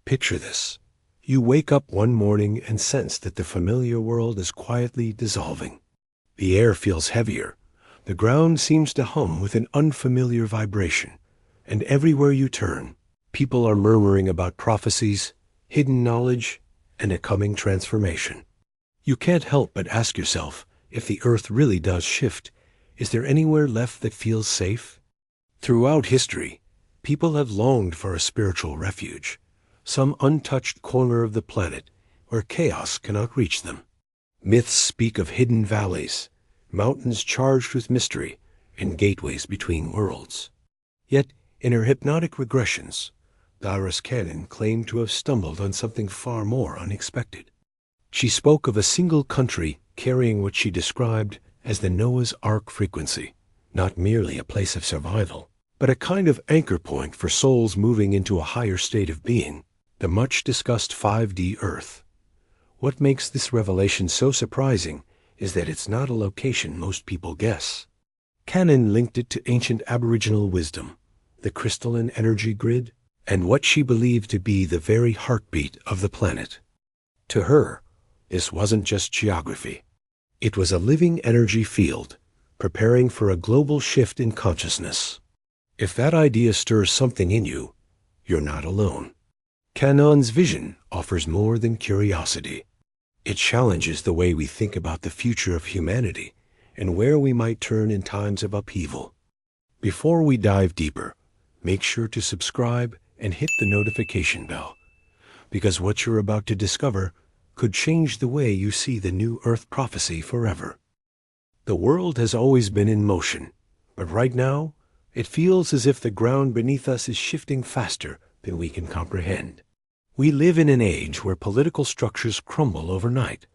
Picture this. You wake up one morning and sense that the familiar world is quietly dissolving. The air feels heavier. The ground seems to hum with an unfamiliar vibration. And everywhere you turn, people are murmuring about prophecies, hidden knowledge, and a coming transformation. You can't help but ask yourself, if the earth really does shift, is there anywhere left that feels safe? Throughout history, people have longed for a spiritual refuge, some untouched corner of the planet where chaos cannot reach them. Myths speak of hidden valleys, mountains charged with mystery, and gateways between worlds. Yet, in her hypnotic regressions, Dolores Cannon claimed to have stumbled on something far more unexpected. She spoke of a single country carrying what she described as the Noah's Ark frequency, not merely a place of survival, but a kind of anchor point for souls moving into a higher state of being, the much-discussed 5D Earth. What makes this revelation so surprising is that it's not a location most people guess. Cannon linked it to ancient Aboriginal wisdom, the crystalline energy grid, and what she believed to be the very heartbeat of the planet. To her, this wasn't just geography. It was a living energy field, preparing for a global shift in consciousness. If that idea stirs something in you, you're not alone. Cannon's vision offers more than curiosity. It challenges the way we think about the future of humanity and where we might turn in times of upheaval. Before we dive deeper, make sure to subscribe and hit the notification bell, because what you're about to discover could change the way you see the new Earth prophecy forever. The world has always been in motion, but right now, it feels as if the ground beneath us is shifting faster than we can comprehend. We live in an age where political structures crumble overnight,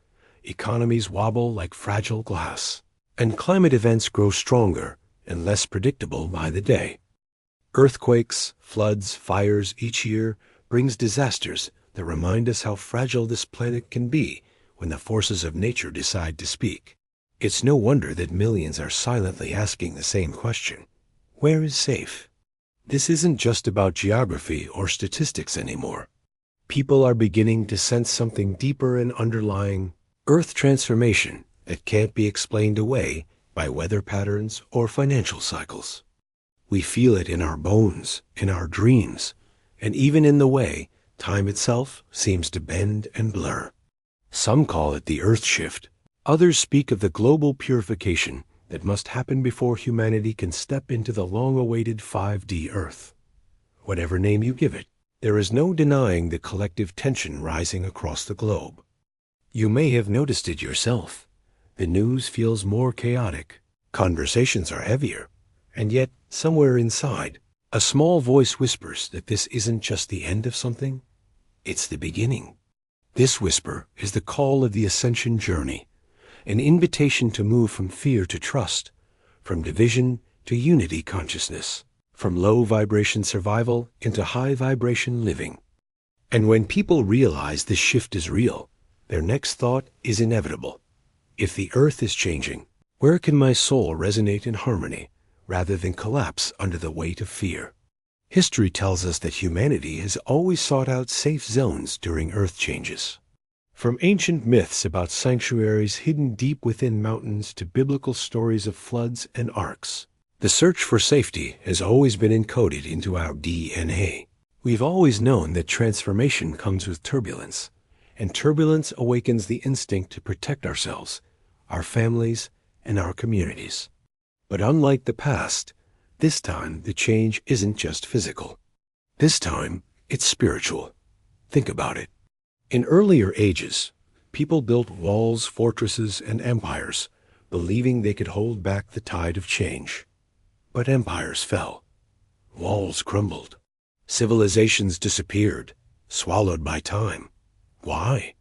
economies wobble like fragile glass, and climate events grow stronger and less predictable by the day. Earthquakes, floods, fires each year brings disasters that remind us how fragile this planet can be when the forces of nature decide to speak. It's no wonder that millions are silently asking the same question. Where is safe? This isn't just about geography or statistics anymore. People are beginning to sense something deeper and underlying Earth transformation that can't be explained away by weather patterns or financial cycles. We feel it in our bones, in our dreams, and even in the way time itself seems to bend and blur. Some call it the Earth shift. Others speak of the global purification that must happen before humanity can step into the long-awaited 5D Earth. Whatever name you give it, there is no denying the collective tension rising across the globe. You may have noticed it yourself. The news feels more chaotic. Conversations are heavier. And yet, somewhere inside, a small voice whispers that this isn't just the end of something, it's the beginning. This whisper is the call of the ascension journey, an invitation to move from fear to trust, from division to unity consciousness, from low vibration survival into high vibration living. And when people realize this shift is real, their next thought is inevitable. If the earth is changing, where can my soul resonate in harmony, rather than collapse under the weight of fear? History tells us that humanity has always sought out safe zones during earth changes. From ancient myths about sanctuaries hidden deep within mountains to biblical stories of floods and arks, the search for safety has always been encoded into our DNA. We've always known that transformation comes with turbulence, and turbulence awakens the instinct to protect ourselves, our families, and our communities. But unlike the past, this time the change isn't just physical. This time, it's spiritual. Think about it. In earlier ages, people built walls, fortresses, and empires, believing they could hold back the tide of change. But empires fell. Walls crumbled. Civilizations disappeared, swallowed by time. Why?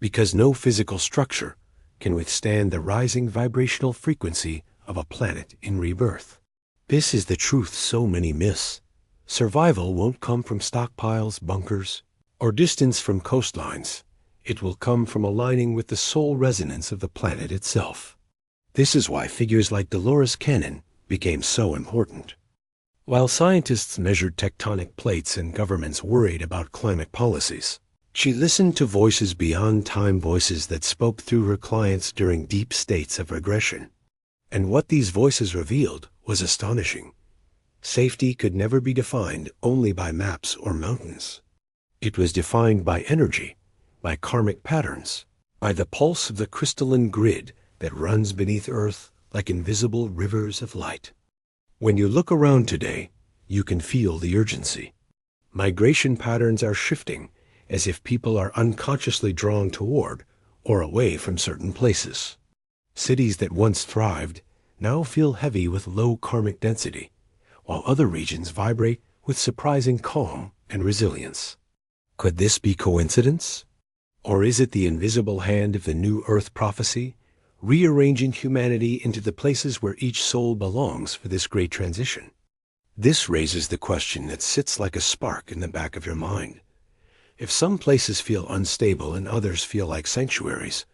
Because no physical structure can withstand the rising vibrational frequency of a planet in rebirth. This is the truth so many miss. Survival won't come from stockpiles, bunkers, or distance from coastlines. It will come from aligning with the soul resonance of the planet itself. This is why figures like Dolores Cannon became so important. While scientists measured tectonic plates and governments worried about climate policies, she listened to voices beyond time, voices that spoke through her clients during deep states of regression. And what these voices revealed was astonishing. Safety could never be defined only by maps or mountains. It was defined by energy, by karmic patterns, by the pulse of the crystalline grid that runs beneath Earth like invisible rivers of light. When you look around today, you can feel the urgency. Migration patterns are shifting, as if people are unconsciously drawn toward or away from certain places. Cities that once thrived now feel heavy with low karmic density, while other regions vibrate with surprising calm and resilience. Could this be coincidence? Or is it the invisible hand of the new Earth prophecy, rearranging humanity into the places where each soul belongs for this great transition? This raises the question that sits like a spark in the back of your mind. If some places feel unstable and others feel like sanctuaries,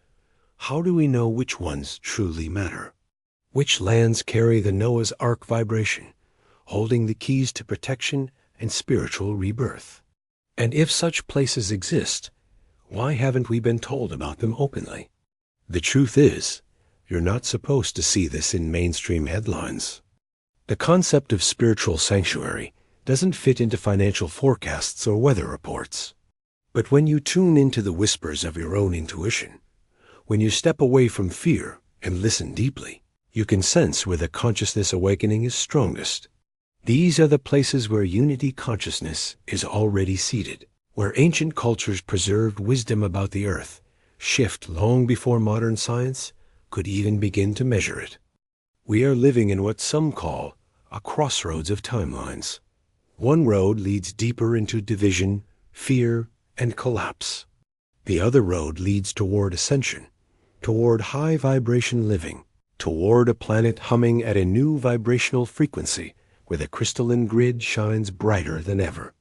how do we know which ones truly matter? Which lands carry the Noah's Ark vibration, holding the keys to protection and spiritual rebirth? And if such places exist, why haven't we been told about them openly? The truth is, you're not supposed to see this in mainstream headlines. The concept of spiritual sanctuary doesn't fit into financial forecasts or weather reports. But when you tune into the whispers of your own intuition, when you step away from fear and listen deeply, you can sense where the consciousness awakening is strongest. These are the places where unity consciousness is already seated, where ancient cultures preserved wisdom about the earth, shift long before modern science could even begin to measure it. We are living in what some call a crossroads of timelines. One road leads deeper into division, fear, and collapse. The other road leads toward ascension, toward high vibration living, toward a planet humming at a new vibrational frequency where the crystalline grid shines brighter than ever.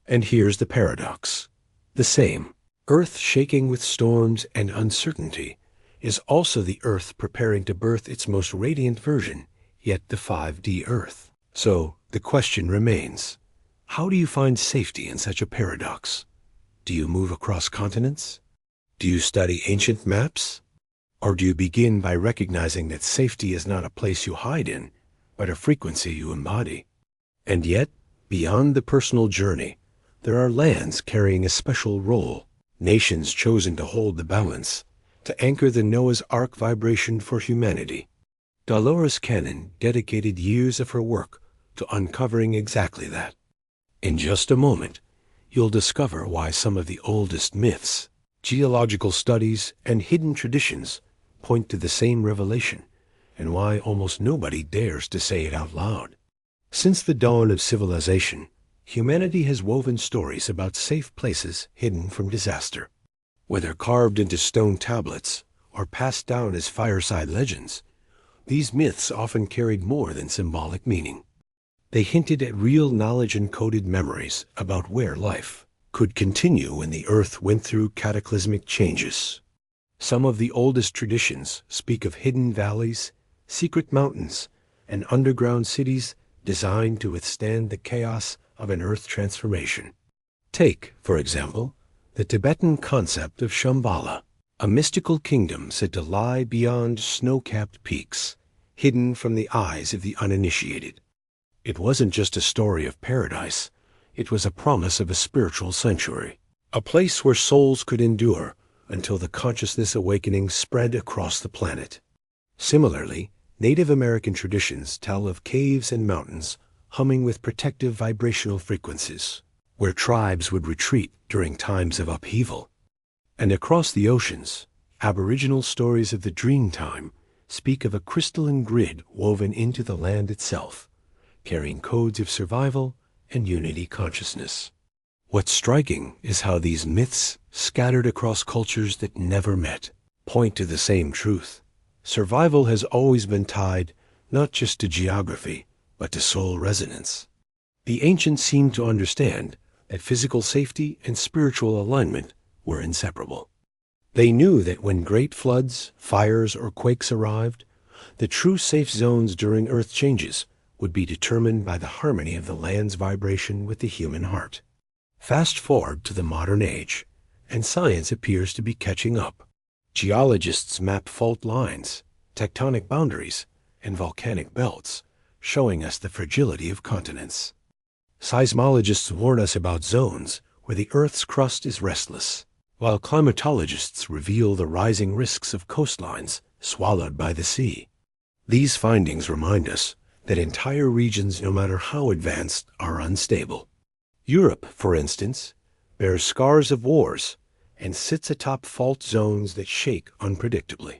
And here's the paradox. The same Earth shaking with storms and uncertainty is also the Earth preparing to birth its most radiant version, yet the 5D Earth. So the question remains, how do you find safety in such a paradox? Do you move across continents? Do you study ancient maps? Or do you begin by recognizing that safety is not a place you hide in, but a frequency you embody? And yet, beyond the personal journey, there are lands carrying a special role, nations chosen to hold the balance, to anchor the Noah's Ark vibration for humanity. Dolores Cannon dedicated years of her work to uncovering exactly that. In just a moment, you'll discover why some of the oldest myths, geological studies, and hidden traditions point to the same revelation, and why almost nobody dares to say it out loud. Since the dawn of civilization, humanity has woven stories about safe places hidden from disaster. Whether carved into stone tablets or passed down as fireside legends, these myths often carried more than symbolic meaning. They hinted at real knowledge-encoded memories about where life could continue when the Earth went through cataclysmic changes. Some of the oldest traditions speak of hidden valleys, secret mountains, and underground cities designed to withstand the chaos of an Earth transformation. Take, for example, the Tibetan concept of Shambhala, a mystical kingdom said to lie beyond snow-capped peaks, hidden from the eyes of the uninitiated. It wasn't just a story of paradise, it was a promise of a spiritual sanctuary, a place where souls could endure until the consciousness awakening spread across the planet. Similarly, Native American traditions tell of caves and mountains humming with protective vibrational frequencies, where tribes would retreat during times of upheaval. And across the oceans, Aboriginal stories of the dream time speak of a crystalline grid woven into the land itself, carrying codes of survival and unity consciousness. What's striking is how these myths, scattered across cultures that never met, point to the same truth. Survival has always been tied not just to geography, but to soul resonance. The ancients seemed to understand that physical safety and spiritual alignment were inseparable. They knew that when great floods, fires, or quakes arrived, the true safe zones during Earth changes would be determined by the harmony of the land's vibration with the human heart. Fast forward to the modern age, and science appears to be catching up. Geologists map fault lines, tectonic boundaries, and volcanic belts, showing us the fragility of continents. Seismologists warn us about zones where the Earth's crust is restless, while climatologists reveal the rising risks of coastlines swallowed by the sea. These findings remind us that entire regions, no matter how advanced, are unstable. Europe, for instance, bears scars of wars and sits atop fault zones that shake unpredictably.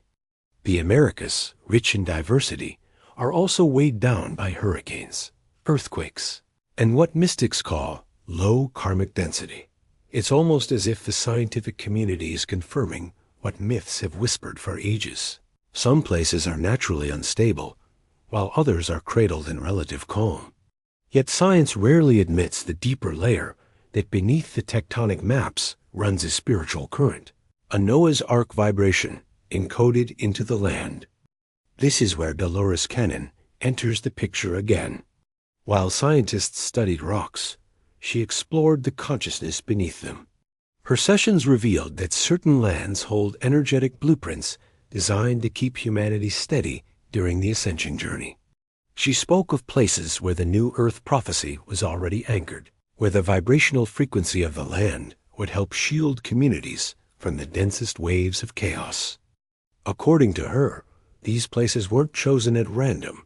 The Americas, rich in diversity, are also weighed down by hurricanes, earthquakes, and what mystics call low karmic density. It's almost as if the scientific community is confirming what myths have whispered for ages. Some places are naturally unstable, while others are cradled in relative calm. Yet science rarely admits the deeper layer that beneath the tectonic maps runs a spiritual current, a Noah's Ark vibration encoded into the land. This is where Dolores Cannon enters the picture again. While scientists studied rocks, she explored the consciousness beneath them. Her sessions revealed that certain lands hold energetic blueprints designed to keep humanity steady during the ascension journey. She spoke of places where the New Earth prophecy was already anchored, where the vibrational frequency of the land would help shield communities from the densest waves of chaos. According to her, these places weren't chosen at random.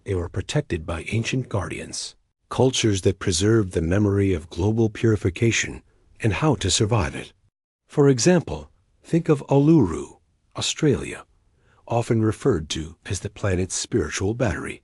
They were protected by ancient guardians, cultures that preserved the memory of global purification and how to survive it. For example, think of Uluru, Australia, often referred to as the planet's spiritual battery.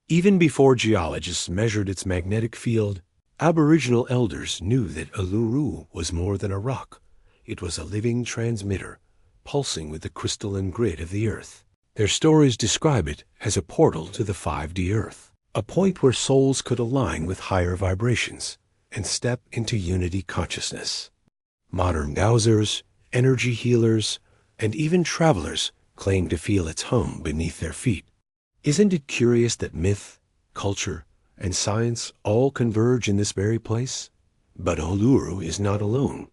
Even before geologists measured its magnetic field, Aboriginal elders knew that Uluru was more than a rock. It was a living transmitter, pulsing with the crystalline grid of the earth. Their stories describe it as a portal to the 5D earth, a point where souls could align with higher vibrations and step into unity consciousness. Modern dowsers, energy healers, and even travelers claim to feel its hum beneath their feet. Isn't it curious that myth, culture, and science all converge in this very place? But Uluru is not alone.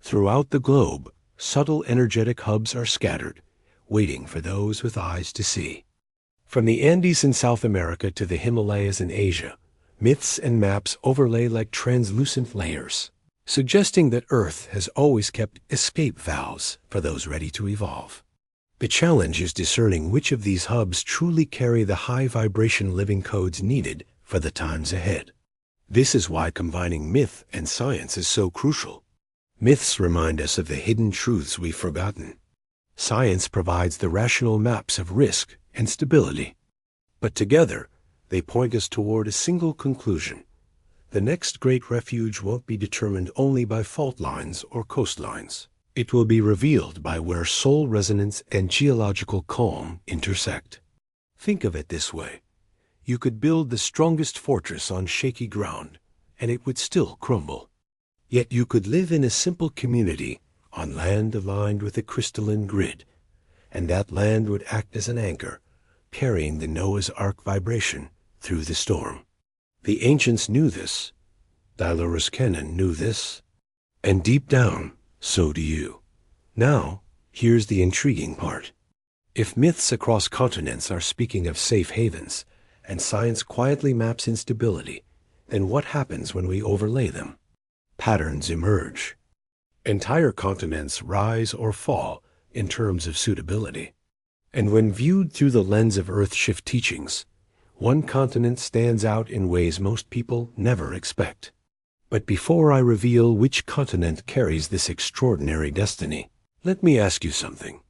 Throughout the globe, subtle energetic hubs are scattered, waiting for those with eyes to see. From the Andes in South America to the Himalayas in Asia, myths and maps overlay like translucent layers, suggesting that Earth has always kept escape valves for those ready to evolve. The challenge is discerning which of these hubs truly carry the high vibration living codes needed for the times ahead. This is why combining myth and science is so crucial. Myths remind us of the hidden truths we've forgotten. Science provides the rational maps of risk and stability. But together, they point us toward a single conclusion. The next great refuge won't be determined only by fault lines or coastlines. It will be revealed by where soul resonance and geological calm intersect. Think of it this way. You could build the strongest fortress on shaky ground, and it would still crumble. Yet you could live in a simple community on land aligned with a crystalline grid, and that land would act as an anchor, carrying the Noah's Ark vibration through the storm. The ancients knew this. Dolores Cannon knew this. And deep down, so do you. Now, here's the intriguing part. If myths across continents are speaking of safe havens, and science quietly maps instability, then what happens when we overlay them? Patterns emerge. Entire continents rise or fall in terms of suitability. And when viewed through the lens of Earth-shift teachings, one continent stands out in ways most people never expect. But before I reveal which continent carries this extraordinary destiny, let me ask you something.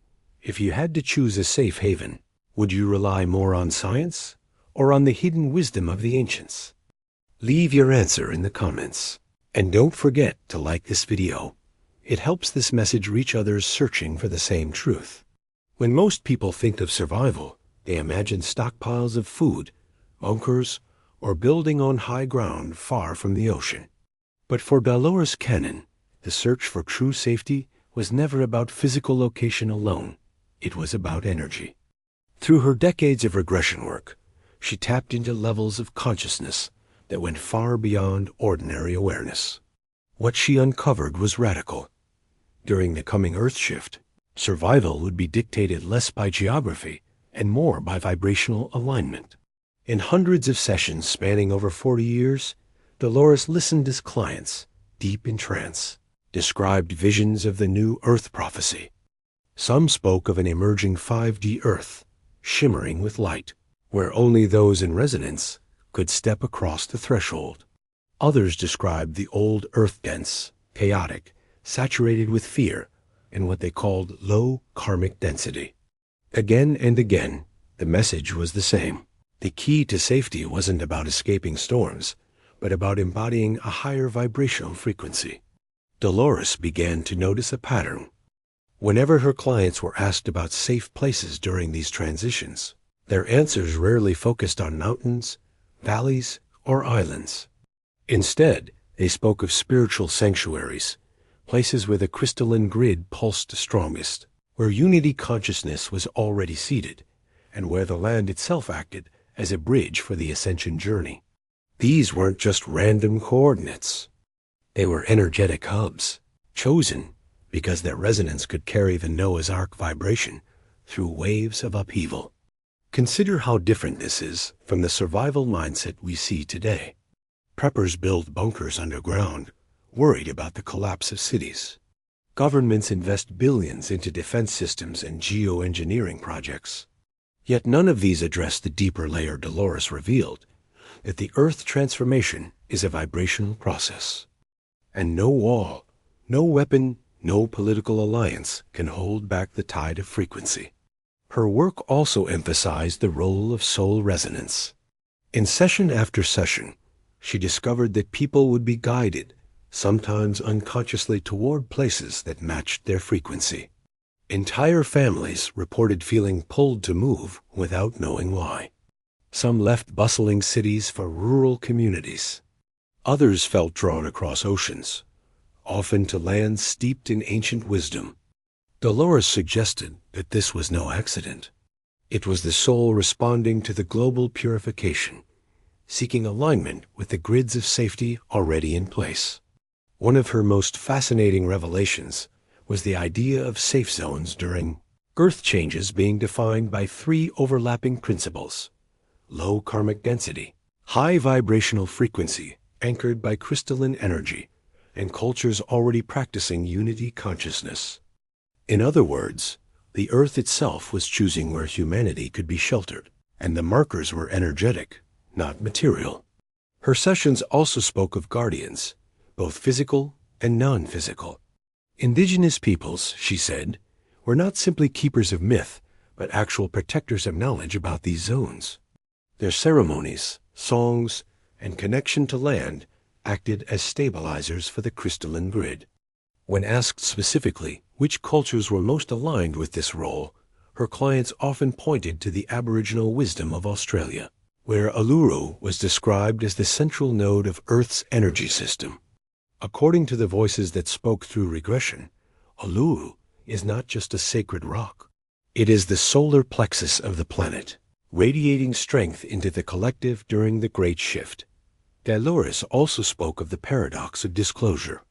If you had to choose a safe haven, would you rely more on science or on the hidden wisdom of the ancients? Leave your answer in the comments. And don't forget to like this video. It helps this message reach others searching for the same truth. When most people think of survival, they imagine stockpiles of food, bunkers, or building on high ground far from the ocean. But for Dolores Cannon, the search for true safety was never about physical location alone. It was about energy. Through her decades of regression work, She tapped into levels of consciousness that went far beyond ordinary awareness. What she uncovered was radical. During the coming Earth shift, survival would be dictated less by geography and more by vibrational alignment. In hundreds of sessions spanning over 40 years, Dolores listened as clients, deep in trance, described visions of the new Earth prophecy. Some spoke of an emerging 5D Earth, shimmering with light, where only those in resonance could step across the threshold. Others described the old Earth dense, chaotic, saturated with fear, and what they called low karmic density. Again and again, the message was the same. The key to safety wasn't about escaping storms, but about embodying a higher vibrational frequency. Dolores began to notice a pattern. Whenever her clients were asked about safe places during these transitions, their answers rarely focused on mountains, valleys, or islands. Instead, they spoke of spiritual sanctuaries, places where the crystalline grid pulsed strongest, where unity consciousness was already seated, and where the land itself acted as a bridge for the ascension journey. These weren't just random coordinates. They were energetic hubs, chosen because their resonance could carry the Noah's Ark vibration through waves of upheaval. Consider how different this is from the survival mindset we see today. Preppers build bunkers underground, worried about the collapse of cities. Governments invest billions into defense systems and geoengineering projects. Yet none of these address the deeper layer Dolores revealed, that the Earth transformation is a vibrational process. And no wall, no weapon, no political alliance can hold back the tide of frequency. Her work also emphasized the role of soul resonance. In session after session, she discovered that people would be guided, sometimes unconsciously, toward places that matched their frequency. Entire families reported feeling pulled to move without knowing why. Some left bustling cities for rural communities. Others felt drawn across oceans, often to lands steeped in ancient wisdom. Dolores suggested that this was no accident. It was the soul responding to the global purification, seeking alignment with the grids of safety already in place. One of her most fascinating revelations was the idea of safe zones during Earth changes being defined by 3 overlapping principles: low karmic density, high vibrational frequency anchored by crystalline energy, and cultures already practicing unity consciousness. In other words, the Earth itself was choosing where humanity could be sheltered, and the markers were energetic, not material. Her sessions also spoke of guardians, both physical and non-physical. Indigenous peoples, she said, were not simply keepers of myth, but actual protectors of knowledge about these zones. Their ceremonies, songs, and connection to land acted as stabilizers for the crystalline grid. When asked specifically which cultures were most aligned with this role, her clients often pointed to the Aboriginal wisdom of Australia, where Uluru was described as the central node of Earth's energy system. According to the voices that spoke through regression, Uluru is not just a sacred rock. It is the solar plexus of the planet, radiating strength into the collective during the Great Shift. Dolores also spoke of the paradox of disclosure.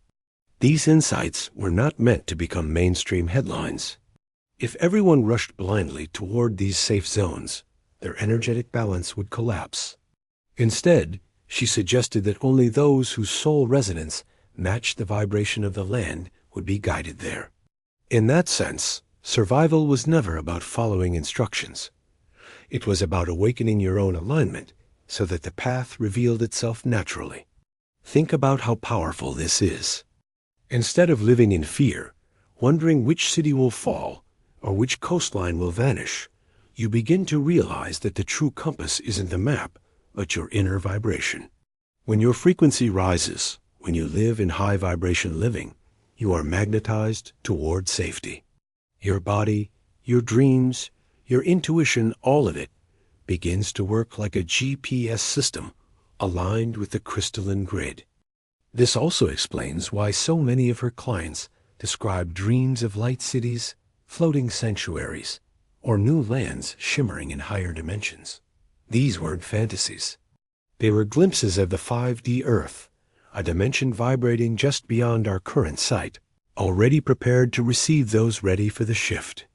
These insights were not meant to become mainstream headlines. If everyone rushed blindly toward these safe zones, their energetic balance would collapse. Instead, she suggested that only those whose soul resonance matched the vibration of the land would be guided there. In that sense, survival was never about following instructions. It was about awakening your own alignment so that the path revealed itself naturally. Think about how powerful this is. Instead of living in fear, wondering which city will fall or which coastline will vanish, you begin to realize that the true compass isn't the map, but your inner vibration. When your frequency rises, when you live in high vibration living, you are magnetized toward safety. Your body, your dreams, your intuition, all of it, begins to work like a GPS system aligned with the crystalline grid. This also explains why so many of her clients describe dreams of light cities, floating sanctuaries, or new lands shimmering in higher dimensions. These weren't fantasies. They were glimpses of the 5D Earth, a dimension vibrating just beyond our current sight, already prepared to receive those ready for the shift.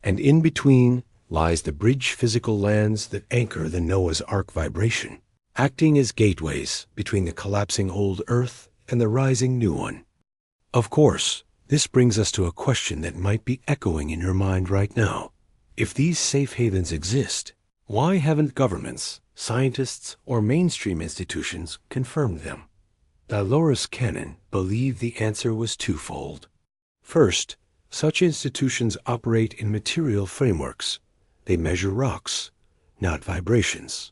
And in between lies the bridge physical lands that anchor the Noah's Ark vibration, acting as gateways between the collapsing old Earth and the rising new one. Of course, this brings us to a question that might be echoing in your mind right now. If these safe havens exist, why haven't governments, scientists, or mainstream institutions confirmed them? Dolores Cannon believed the answer was twofold. First, such institutions operate in material frameworks. They measure rocks, not vibrations.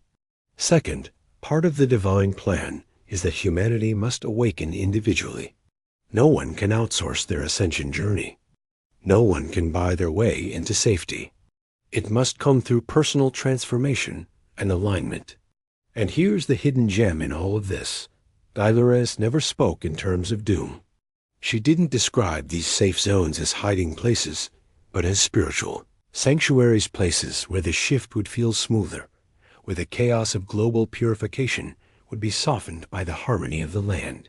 Second, part of the divine plan is that humanity must awaken individually. No one can outsource their ascension journey. No one can buy their way into safety. It must come through personal transformation and alignment. And here's the hidden gem in all of this. Dolores never spoke in terms of doom. She didn't describe these safe zones as hiding places, but as spiritual sanctuaries, places where the shift would feel smoother, where the chaos of global purification would be softened by the harmony of the land.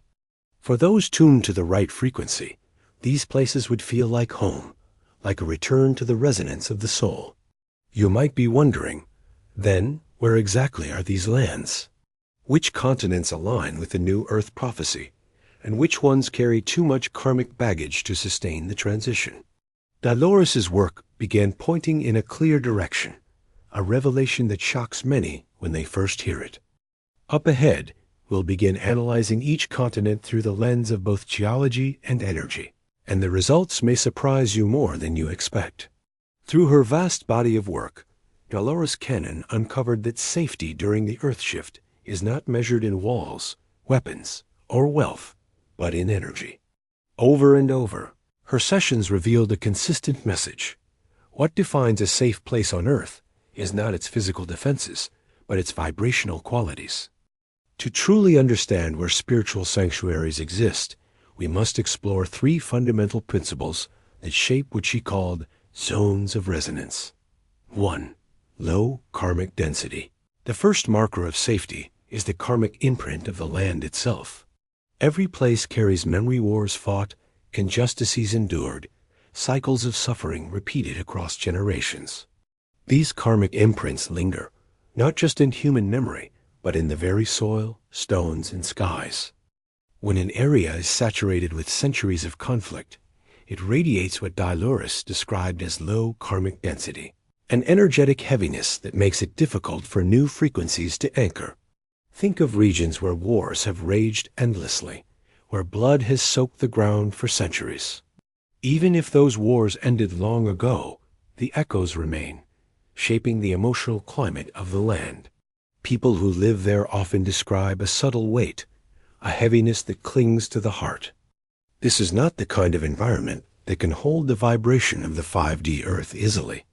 For those tuned to the right frequency, these places would feel like home, like a return to the resonance of the soul. You might be wondering, then, where exactly are these lands? Which continents align with the new Earth prophecy, and which ones carry too much karmic baggage to sustain the transition? Dolores's work began pointing in a clear direction, a revelation that shocks many when they first hear it. Up ahead, we'll begin analyzing each continent through the lens of both geology and energy, and the results may surprise you more than you expect. Through her vast body of work, Dolores Cannon uncovered that safety during the Earth shift is not measured in walls, weapons, or wealth, but in energy. Over and over, her sessions revealed a consistent message. What defines a safe place on Earth is not its physical defenses, but its vibrational qualities. To truly understand where spiritual sanctuaries exist, we must explore three fundamental principles that shape what she called zones of resonance. 1. Low karmic density. The first marker of safety is the karmic imprint of the land itself. Every place carries memory wars fought, injustices endured, cycles of suffering repeated across generations. These karmic imprints linger, not just in human memory, but in the very soil, stones, and skies. When an area is saturated with centuries of conflict, it radiates what Dolores described as low karmic density, an energetic heaviness that makes it difficult for new frequencies to anchor. Think of regions where wars have raged endlessly, where blood has soaked the ground for centuries. Even if those wars ended long ago, the echoes remain, shaping the emotional climate of the land. People who live there often describe a subtle weight, a heaviness that clings to the heart. This is not the kind of environment that can hold the vibration of the 5D Earth easily.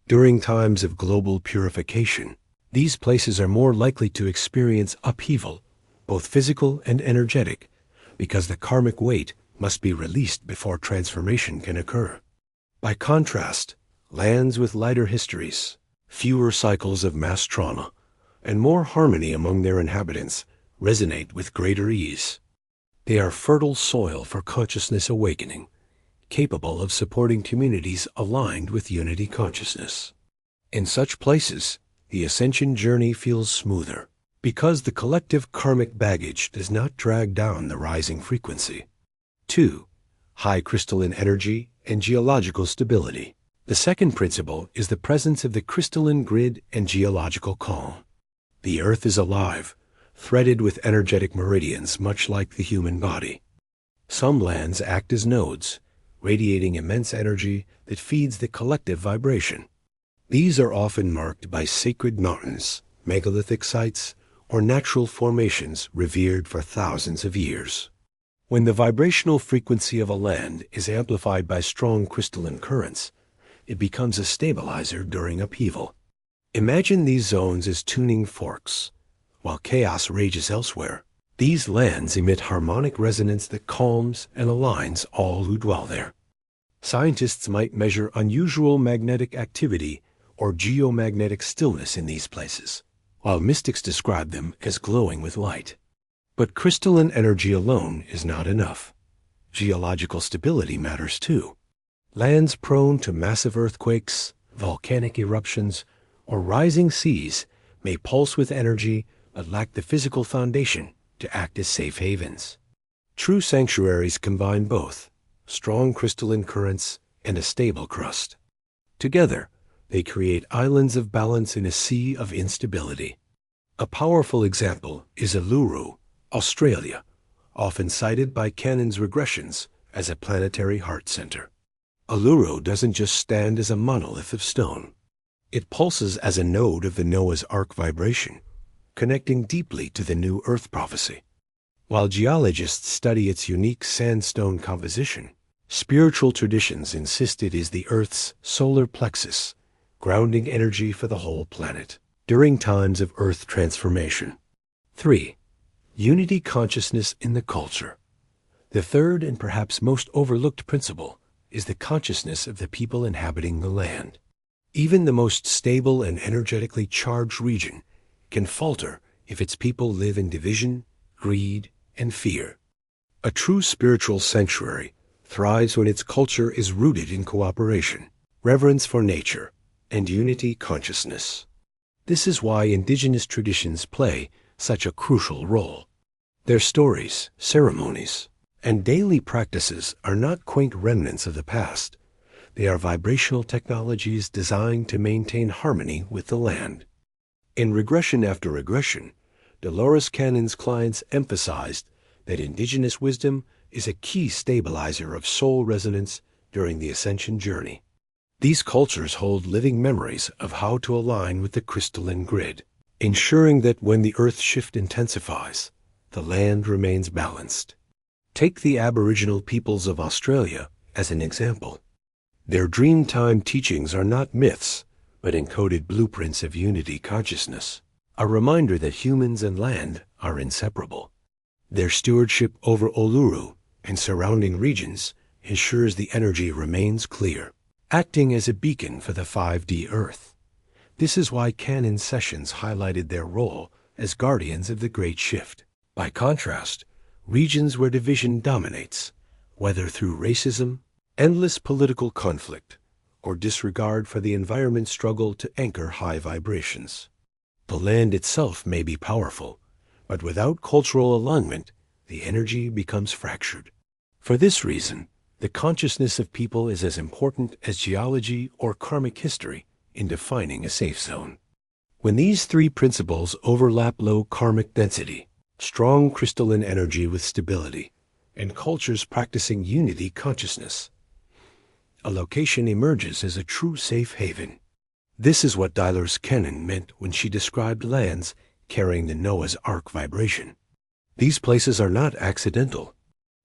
During times of global purification, these places are more likely to experience upheaval, both physical and energetic, because the karmic weight must be released before transformation can occur. By contrast, lands with lighter histories, fewer cycles of mass trauma, and more harmony among their inhabitants resonate with greater ease. They are fertile soil for consciousness awakening, capable of supporting communities aligned with unity consciousness. In such places, the ascension journey feels smoother, because the collective karmic baggage does not drag down the rising frequency. 2. High crystalline energy and geological stability. The second principle is the presence of the crystalline grid and geological calm. The Earth is alive, threaded with energetic meridians much like the human body. Some lands act as nodes, radiating immense energy that feeds the collective vibration. These are often marked by sacred mountains, megalithic sites, or natural formations revered for thousands of years. When the vibrational frequency of a land is amplified by strong crystalline currents, it becomes a stabilizer during upheaval. Imagine these zones as tuning forks. While chaos rages elsewhere, these lands emit harmonic resonance that calms and aligns all who dwell there. Scientists might measure unusual magnetic activity or geomagnetic stillness in these places, while mystics describe them as glowing with light. But crystalline energy alone is not enough. Geological stability matters too. Lands prone to massive earthquakes, volcanic eruptions, or rising seas may pulse with energy but lack the physical foundation to act as safe havens. True sanctuaries combine both, strong crystalline currents and a stable crust. Together, they create islands of balance in a sea of instability. A powerful example is Uluru, Australia, often cited by Cannon's regressions as a planetary heart center. Uluru doesn't just stand as a monolith of stone. It pulses as a node of the Noah's Ark vibration, connecting deeply to the new Earth prophecy. While geologists study its unique sandstone composition, spiritual traditions insist it is the Earth's solar plexus, grounding energy for the whole planet during times of Earth transformation. 3. Unity consciousness in the culture. The third and perhaps most overlooked principle is the consciousness of the people inhabiting the land. Even the most stable and energetically charged region can falter if its people live in division, greed, and fear. A true spiritual sanctuary thrives when its culture is rooted in cooperation, reverence for nature, and unity consciousness. This is why indigenous traditions play such a crucial role. Their stories, ceremonies, and daily practices are not quaint remnants of the past. They are vibrational technologies designed to maintain harmony with the land. In Regression After Regression, Dolores Cannon's clients emphasized that indigenous wisdom is a key stabilizer of soul resonance during the ascension journey. These cultures hold living memories of how to align with the crystalline grid, ensuring that when the earth shift intensifies, the land remains balanced. Take the Aboriginal peoples of Australia as an example. Their Dreamtime teachings are not myths, but encoded blueprints of unity consciousness, a reminder that humans and land are inseparable. Their stewardship over Uluru and surrounding regions ensures the energy remains clear, acting as a beacon for the 5D Earth. This is why Cannon sessions highlighted their role as guardians of the Great Shift. By contrast, regions where division dominates, whether through racism, endless political conflict, or disregard for the environment, struggle to anchor high vibrations. The land itself may be powerful, but without cultural alignment, the energy becomes fractured. For this reason, the consciousness of people is as important as geology or karmic history in defining a safe zone. When these three principles overlap: low karmic density, strong crystalline energy with stability, and cultures practicing unity consciousness, a location emerges as a true safe haven. This is what Dolores Cannon meant when she described lands carrying the Noah's Ark vibration. These places are not accidental.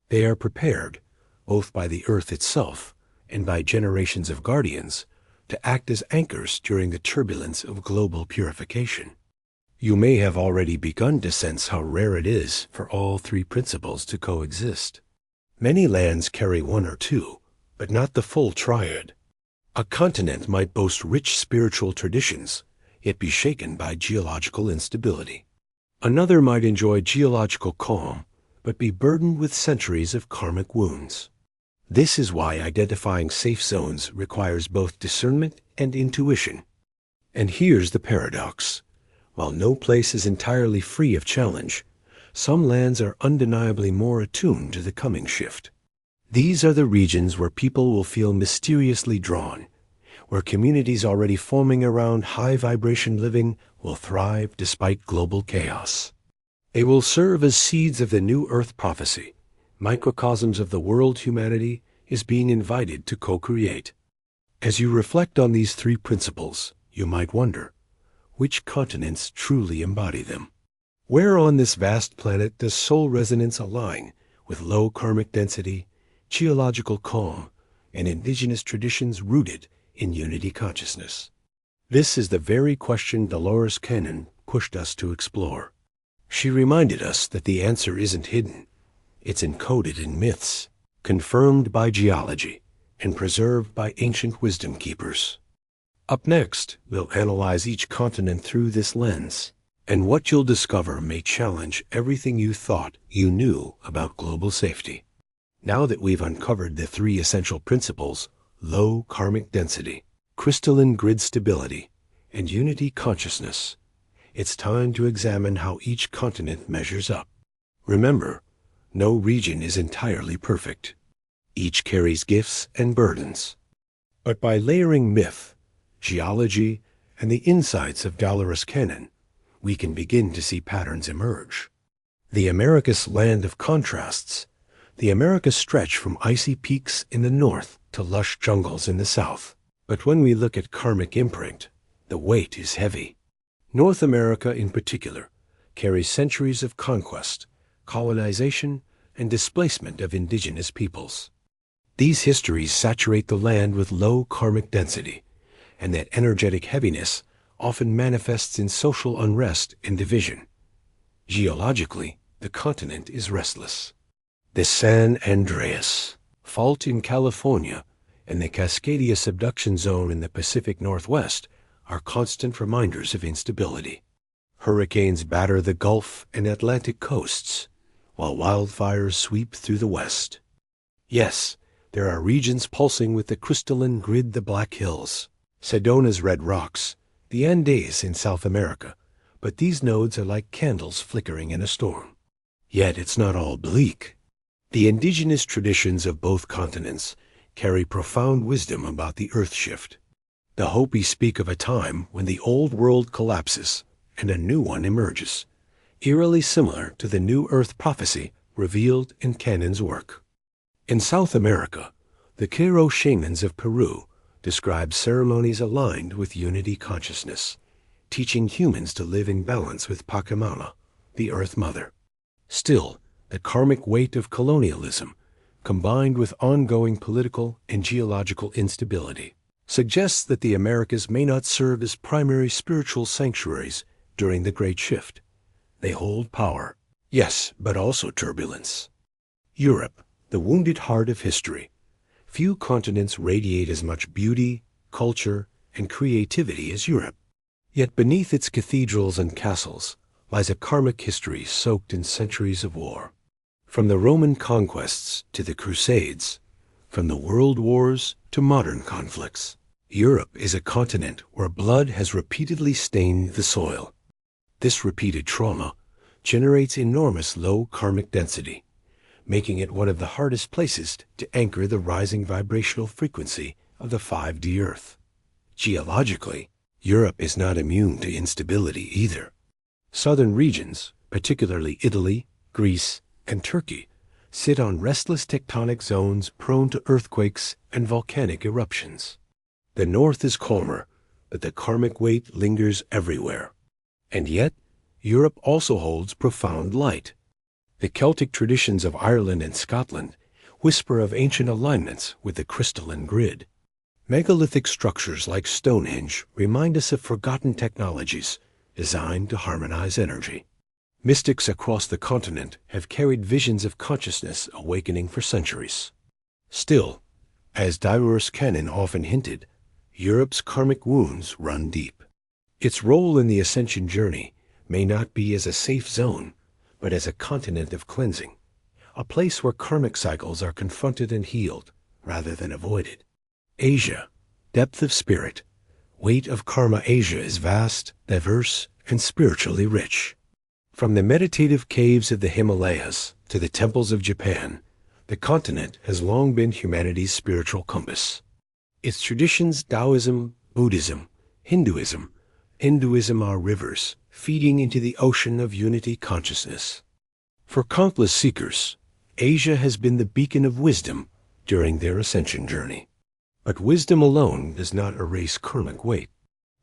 They are prepared, both by the earth itself and by generations of guardians, to act as anchors during the turbulence of global purification. You may have already begun to sense how rare it is for all three principles to coexist. Many lands carry one or two, but not the full triad. A continent might boast rich spiritual traditions, yet be shaken by geological instability. Another might enjoy geological calm, but be burdened with centuries of karmic wounds. This is why identifying safe zones requires both discernment and intuition. And here's the paradox. While no place is entirely free of challenge, some lands are undeniably more attuned to the coming shift. These are the regions where people will feel mysteriously drawn, where communities already forming around high-vibration living will thrive despite global chaos. They will serve as seeds of the new Earth prophecy, microcosms of the world humanity is being invited to co-create. As you reflect on these three principles, you might wonder, which continents truly embody them? Where on this vast planet does soul resonance align with low karmic density, geological calm, and indigenous traditions rooted in unity consciousness? This is the very question Dolores Cannon pushed us to explore. She reminded us that the answer isn't hidden. It's encoded in myths, confirmed by geology, and preserved by ancient wisdom keepers. Up next, we'll analyze each continent through this lens, And what you'll discover may challenge everything you thought you knew about global safety. Now that we've uncovered the three essential principles, low karmic density, crystalline grid stability, and unity consciousness, it's time to examine how each continent measures up. Remember, no region is entirely perfect. Each carries gifts and burdens. But by layering myth, geology, and the insights of Dolores Cannon, we can begin to see patterns emerge. The Americas land of contrasts. The Americas stretch from icy peaks in the north to lush jungles in the south. But when we look at karmic imprint, the weight is heavy. North America in particular carries centuries of conquest, colonization, and displacement of indigenous peoples. These histories saturate the land with low karmic density, and that energetic heaviness often manifests in social unrest and division. Geologically, the continent is restless. The San Andreas Fault in California and the Cascadia subduction zone in the Pacific Northwest are constant reminders of instability. Hurricanes batter the Gulf and Atlantic coasts, while wildfires sweep through the west. Yes, there are regions pulsing with the crystalline grid, the Black Hills, Sedona's red rocks, the Andes in South America, but these nodes are like candles flickering in a storm. Yet it's not all bleak. The indigenous traditions of both continents carry profound wisdom about the earth shift. The Hopi speak of a time when the old world collapses and a new one emerges, eerily similar to the New Earth prophecy revealed in Cannon's work. In South America, the Quero shamans of Peru describe ceremonies aligned with unity consciousness, teaching humans to live in balance with Pachamama, the Earth Mother. Still, the karmic weight of colonialism, combined with ongoing political and geological instability, suggests that the Americas may not serve as primary spiritual sanctuaries during the Great Shift. They hold power, yes, but also turbulence. Europe, the wounded heart of history. Few continents radiate as much beauty, culture, and creativity as Europe. Yet beneath its cathedrals and castles lies a karmic history soaked in centuries of war. From the Roman conquests to the Crusades, from the world wars to modern conflicts, Europe is a continent where blood has repeatedly stained the soil. This repeated trauma generates enormous low karmic density, making it one of the hardest places to anchor the rising vibrational frequency of the 5D Earth. Geologically, Europe is not immune to instability either. Southern regions, particularly Italy, Greece, and Turkey, sit on restless tectonic zones prone to earthquakes and volcanic eruptions. The north is calmer, but the karmic weight lingers everywhere. And yet, Europe also holds profound light. The Celtic traditions of Ireland and Scotland whisper of ancient alignments with the crystalline grid. Megalithic structures like Stonehenge remind us of forgotten technologies designed to harmonize energy. Mystics across the continent have carried visions of consciousness awakening for centuries. Still, as Dolores Cannon often hinted, Europe's karmic wounds run deep. Its role in the ascension journey may not be as a safe zone, but as a continent of cleansing, a place where karmic cycles are confronted and healed rather than avoided. Asia, depth of spirit, weight of karma. Asia is vast, diverse, and spiritually rich. From the meditative caves of the Himalayas to the temples of Japan, the continent has long been humanity's spiritual compass. Its traditions, Taoism, Buddhism, Hinduism are rivers feeding into the ocean of unity consciousness. For countless seekers, Asia has been the beacon of wisdom during their ascension journey. But wisdom alone does not erase karmic weight.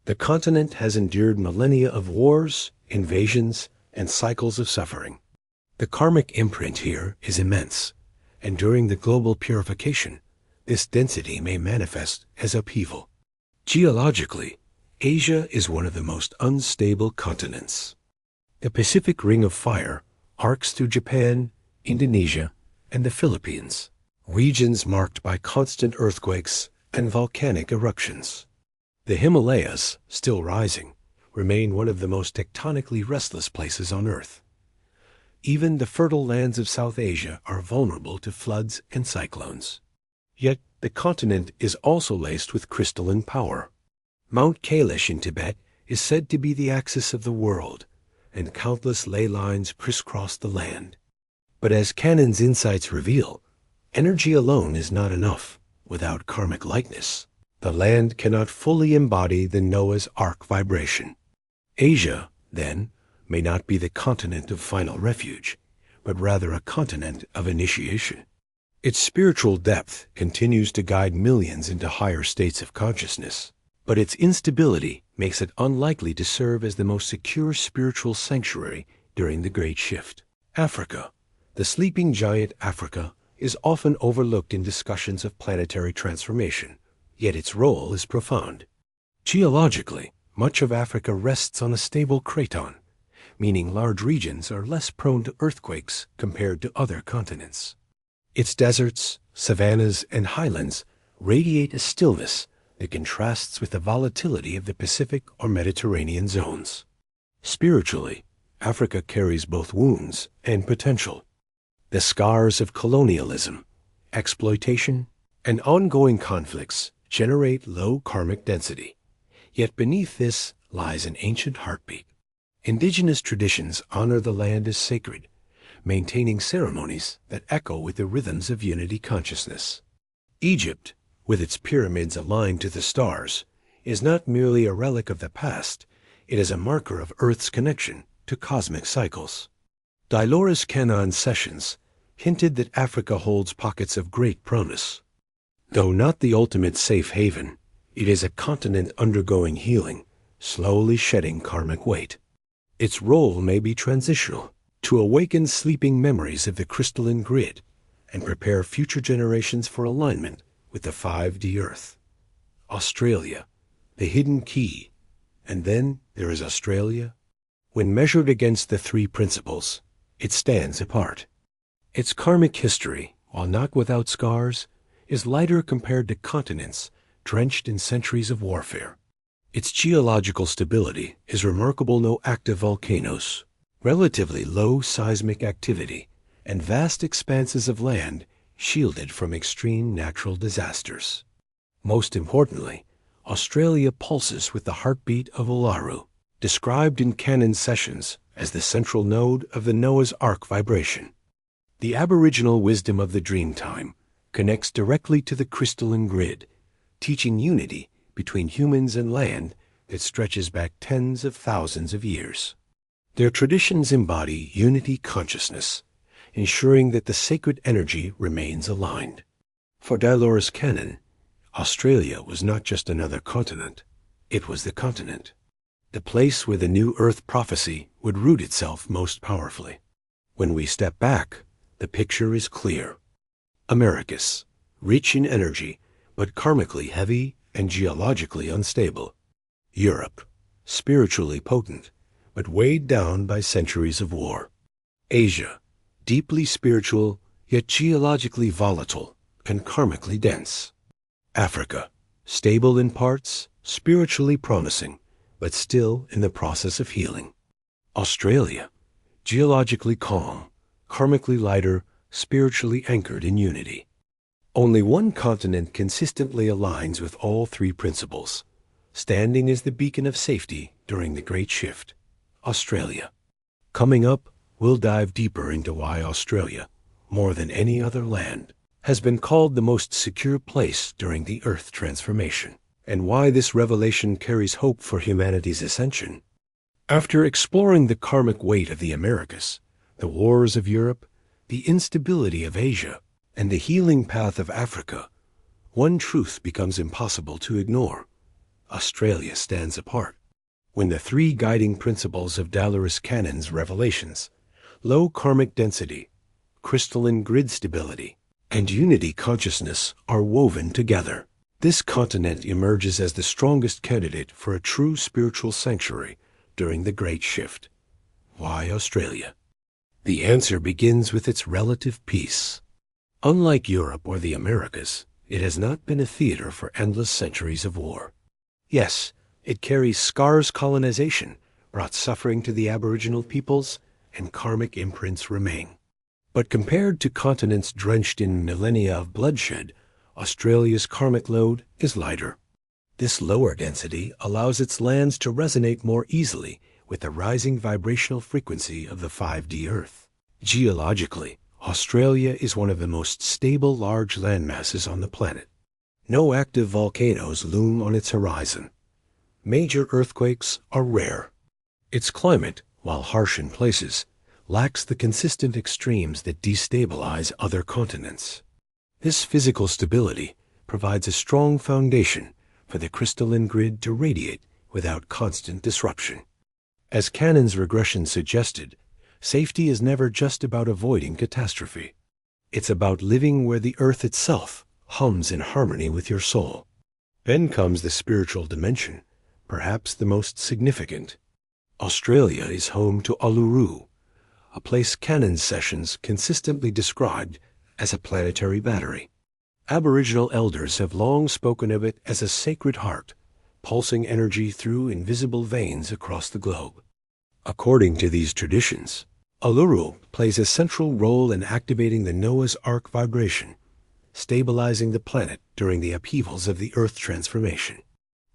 The continent has endured millennia of wars, invasions, and cycles of suffering. The karmic imprint here is immense, and during the global purification, this density may manifest as upheaval. Geologically, Asia is one of the most unstable continents. The Pacific Ring of Fire arcs through Japan, Indonesia, and the Philippines, regions marked by constant earthquakes and volcanic eruptions. The Himalayas, still rising, remain one of the most tectonically restless places on Earth. Even the fertile lands of South Asia are vulnerable to floods and cyclones. Yet the continent is also laced with crystalline power. Mount Kailash in Tibet is said to be the axis of the world, and countless ley lines crisscross the land. But as Cannon's insights reveal, energy alone is not enough. Without karmic likeness, the land cannot fully embody the Noah's Ark vibration. Asia, then, may not be the continent of final refuge, but rather a continent of initiation. Its spiritual depth continues to guide millions into higher states of consciousness, but its instability makes it unlikely to serve as the most secure spiritual sanctuary during the Great Shift. Africa, the sleeping giant Africa, is often overlooked in discussions of planetary transformation, yet its role is profound. Geologically, much of Africa rests on a stable craton, meaning large regions are less prone to earthquakes compared to other continents. Its deserts, savannas, and highlands radiate a stillness that contrasts with the volatility of the Pacific or Mediterranean zones. Spiritually, Africa carries both wounds and potential. The scars of colonialism, exploitation, and ongoing conflicts generate low karmic density. Yet beneath this lies an ancient heartbeat. Indigenous traditions honor the land as sacred, maintaining ceremonies that echo with the rhythms of unity consciousness. Egypt, with its pyramids aligned to the stars, is not merely a relic of the past, it is a marker of Earth's connection to cosmic cycles. Dolores Cannon's sessions hinted that Africa holds pockets of great promise. Though not the ultimate safe haven, it is a continent undergoing healing, slowly shedding karmic weight. Its role may be transitional, to awaken sleeping memories of the crystalline grid and prepare future generations for alignment with the 5D Earth. Australia, the hidden key, and then there is Australia. When measured against the three principles, it stands apart. Its karmic history, while not without scars, is lighter compared to continents drenched in centuries of warfare. Its geological stability is remarkable: no active volcanoes, relatively low seismic activity, and vast expanses of land shielded from extreme natural disasters. Most importantly, Australia pulses with the heartbeat of Uluru, described in Cannon's sessions as the central node of the Noah's Ark vibration. The Aboriginal wisdom of the Dreamtime connects directly to the crystalline grid, teaching unity between humans and land that stretches back tens of thousands of years. Their traditions embody unity consciousness, ensuring that the sacred energy remains aligned. For Dolores Cannon, Australia was not just another continent, it was the continent, the place where the new Earth prophecy would root itself most powerfully. When we step back, the picture is clear. Americas, rich in energy, but karmically heavy and geologically unstable. Europe, spiritually potent, but weighed down by centuries of war. Asia, deeply spiritual, yet geologically volatile and karmically dense. Africa, stable in parts, spiritually promising, but still in the process of healing. Australia, geologically calm, karmically lighter, spiritually anchored in unity. Only one continent consistently aligns with all three principles, standing as the beacon of safety during the Great Shift: Australia. Coming up, we'll dive deeper into why Australia, more than any other land, has been called the most secure place during the Earth transformation, and why this revelation carries hope for humanity's ascension. After exploring the karmic weight of the Americas, the wars of Europe, the instability of Asia, and the healing path of Africa, one truth becomes impossible to ignore: Australia stands apart. When the three guiding principles of Dolores Cannon's revelations, low karmic density, crystalline grid stability, and unity consciousness, are woven together, this continent emerges as the strongest candidate for a true spiritual sanctuary during the Great Shift. Why Australia? The answer begins with its relative peace. Unlike Europe or the Americas, it has not been a theater for endless centuries of war. Yes, It carries scars colonization, brought suffering to the Aboriginal peoples, and karmic imprints remain. But compared to continents drenched in millennia of bloodshed, Australia's karmic load is lighter. This lower density allows its lands to resonate more easily with the rising vibrational frequency of the 5D Earth. Geologically, Australia is one of the most stable large landmasses on the planet. No active volcanoes loom on its horizon. Major earthquakes are rare. Its climate, while harsh in places, lacks the consistent extremes that destabilize other continents. This physical stability provides a strong foundation for the crystalline grid to radiate without constant disruption. As Cannon's regression suggested, safety is never just about avoiding catastrophe. It's about living where the earth itself hums in harmony with your soul. Then comes the spiritual dimension, perhaps the most significant. Australia is home to Uluru, a place Cannon's sessions consistently described as a planetary battery. Aboriginal elders have long spoken of it as a sacred heart, pulsing energy through invisible veins across the globe. According to these traditions, Uluru plays a central role in activating the Noah's Ark vibration, stabilizing the planet during the upheavals of the Earth transformation.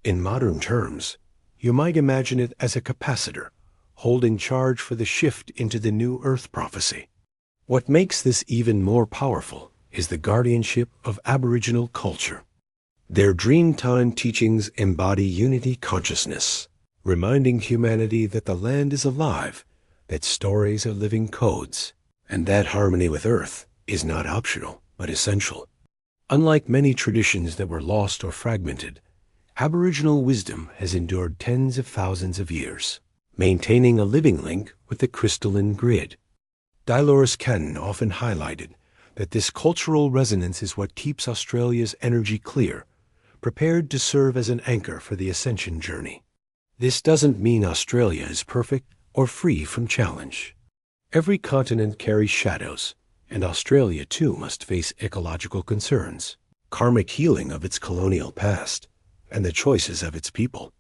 In modern terms, you might imagine it as a capacitor, holding charge for the shift into the new Earth prophecy. What makes this even more powerful is the guardianship of Aboriginal culture. Their Dreamtime teachings embody unity consciousness, reminding humanity that the land is alive, that stories are living codes, and that harmony with Earth is not optional, but essential. Unlike many traditions that were lost or fragmented, Aboriginal wisdom has endured tens of thousands of years, maintaining a living link with the crystalline grid. Dolores Cannon often highlighted that this cultural resonance is what keeps Australia's energy clear, prepared to serve as an anchor for the ascension journey. This doesn't mean Australia is perfect or free from challenge. Every continent carries shadows, and Australia too must face ecological concerns, karmic healing of its colonial past, and the choices of its people.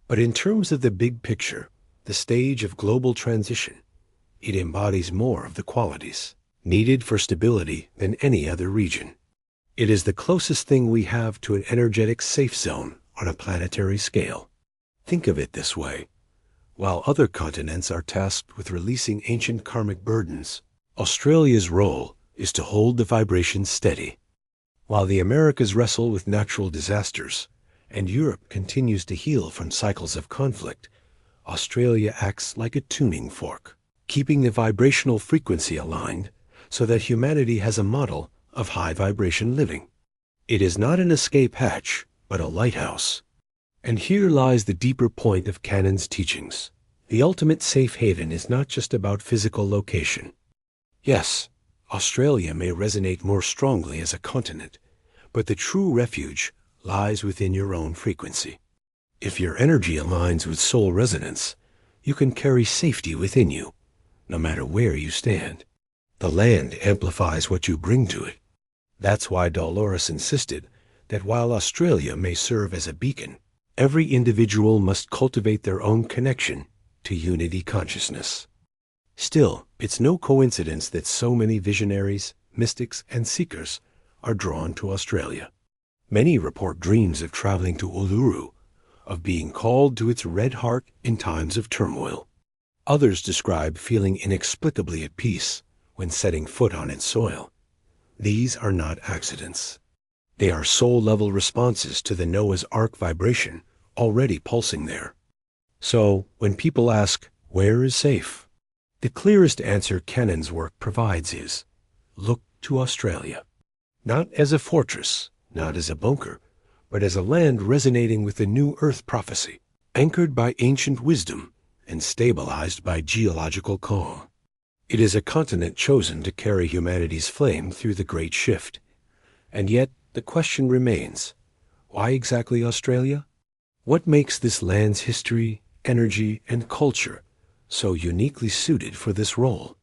But in terms of the big picture, the stage of global transition, it embodies more of the qualities needed for stability than any other region. It is the closest thing we have to an energetic safe zone on a planetary scale. Think of it this way. While other continents are tasked with releasing ancient karmic burdens, Australia's role is to hold the vibration steady. While the Americas wrestle with natural disasters, and Europe continues to heal from cycles of conflict, Australia acts like a tuning fork, keeping the vibrational frequency aligned so that humanity has a model of high vibration living. It is not an escape hatch, but a lighthouse. And here lies the deeper point of Cannon's teachings. The ultimate safe haven is not just about physical location. Yes, Australia may resonate more strongly as a continent, but the true refuge lies within your own frequency. If your energy aligns with soul resonance, you can carry safety within you, no matter where you stand. The land amplifies what you bring to it. That's why Dolores insisted that while Australia may serve as a beacon, every individual must cultivate their own connection to unity consciousness. Still, it's no coincidence that so many visionaries, mystics, and seekers are drawn to Australia. Many report dreams of traveling to Uluru, of being called to its red heart in times of turmoil. Others describe feeling inexplicably at peace when setting foot on its soil. These are not accidents. They are soul-level responses to the Noah's Ark vibration already pulsing there. So, when people ask, where is safe? The clearest answer Cannon's work provides is, look to Australia. Not as a fortress, not as a bunker, but as a land resonating with the new Earth prophecy, anchored by ancient wisdom and stabilized by geological calm. It is a continent chosen to carry humanity's flame through the Great Shift. And yet, the question remains, why exactly Australia? What makes this land's history, energy, and culture so uniquely suited for this role?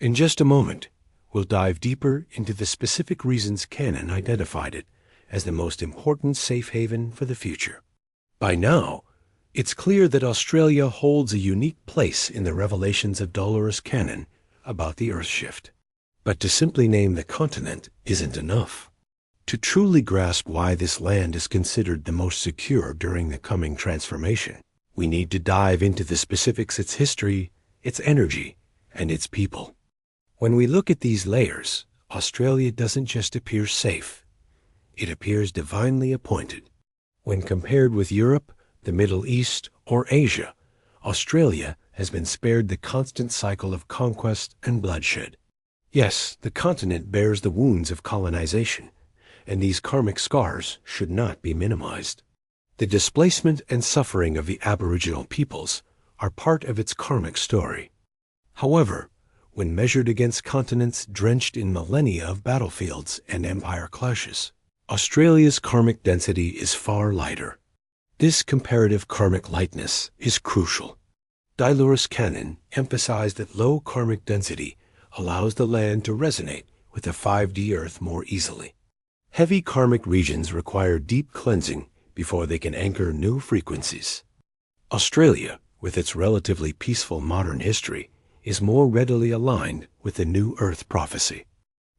In just a moment, we'll dive deeper into the specific reasons Cannon identified it as the most important safe haven for the future. By now, It's clear that Australia holds a unique place in the revelations of Dolores Cannon about the Earth shift. But to simply name the continent isn't enough. To truly grasp why this land is considered the most secure during the coming transformation, we need to dive into the specifics: its history, its energy, and its people. When we look at these layers, Australia doesn't just appear safe, it appears divinely appointed. When compared with Europe, the Middle East, or Asia, Australia has been spared the constant cycle of conquest and bloodshed. Yes, the continent bears the wounds of colonization, and these karmic scars should not be minimized. The displacement and suffering of the Aboriginal peoples are part of its karmic story. However, when measured against continents drenched in millennia of battlefields and empire clashes, Australia's karmic density is far lighter. This comparative karmic lightness is crucial. Dolores Cannon emphasized that low karmic density allows the land to resonate with the 5D Earth more easily. Heavy karmic regions require deep cleansing before they can anchor new frequencies. Australia, with its relatively peaceful modern history, is more readily aligned with the new Earth prophecy.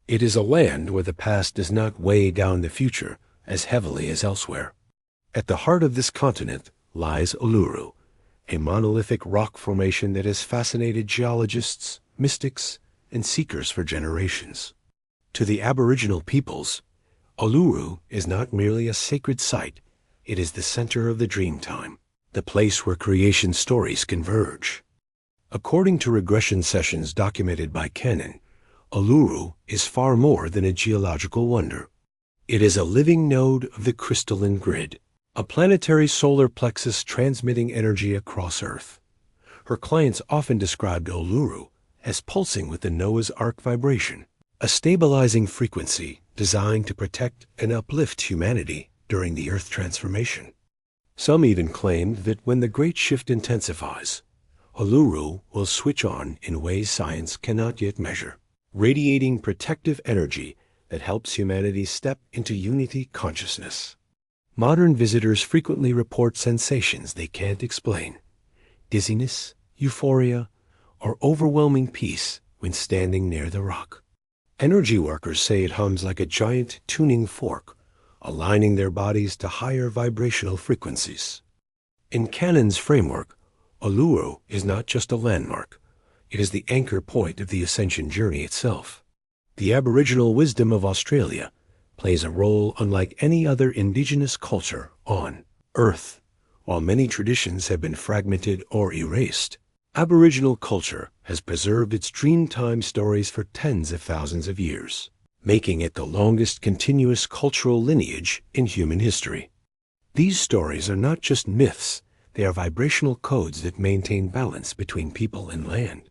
It is a land where the past does not weigh down the future as heavily as elsewhere. At the heart of this continent lies Uluru, a monolithic rock formation that has fascinated geologists, mystics, and seekers for generations. To the Aboriginal peoples, Uluru is not merely a sacred site, it is the center of the Dreamtime, the place where creation stories converge. According to regression sessions documented by Cannon, Uluru is far more than a geological wonder. It is a living node of the crystalline grid, a planetary solar plexus transmitting energy across Earth. Her clients often described Uluru as pulsing with the Noah's Ark vibration, a stabilizing frequency designed to protect and uplift humanity during the Earth transformation. Some even claimed that when the Great Shift intensifies, Uluru will switch on in ways science cannot yet measure, radiating protective energy that helps humanity step into unity consciousness. Modern visitors frequently report sensations they can't explain: dizziness, euphoria, or overwhelming peace when standing near the rock. Energy workers say it hums like a giant tuning fork, aligning their bodies to higher vibrational frequencies. In Cannon's framework, Uluru is not just a landmark, it is the anchor point of the ascension journey itself. The Aboriginal wisdom of Australia plays a role unlike any other indigenous culture on Earth. While many traditions have been fragmented or erased, Aboriginal culture has preserved its Dreamtime stories for tens of thousands of years, making it the longest continuous cultural lineage in human history. These stories are not just myths, they are vibrational codes that maintain balance between people and land.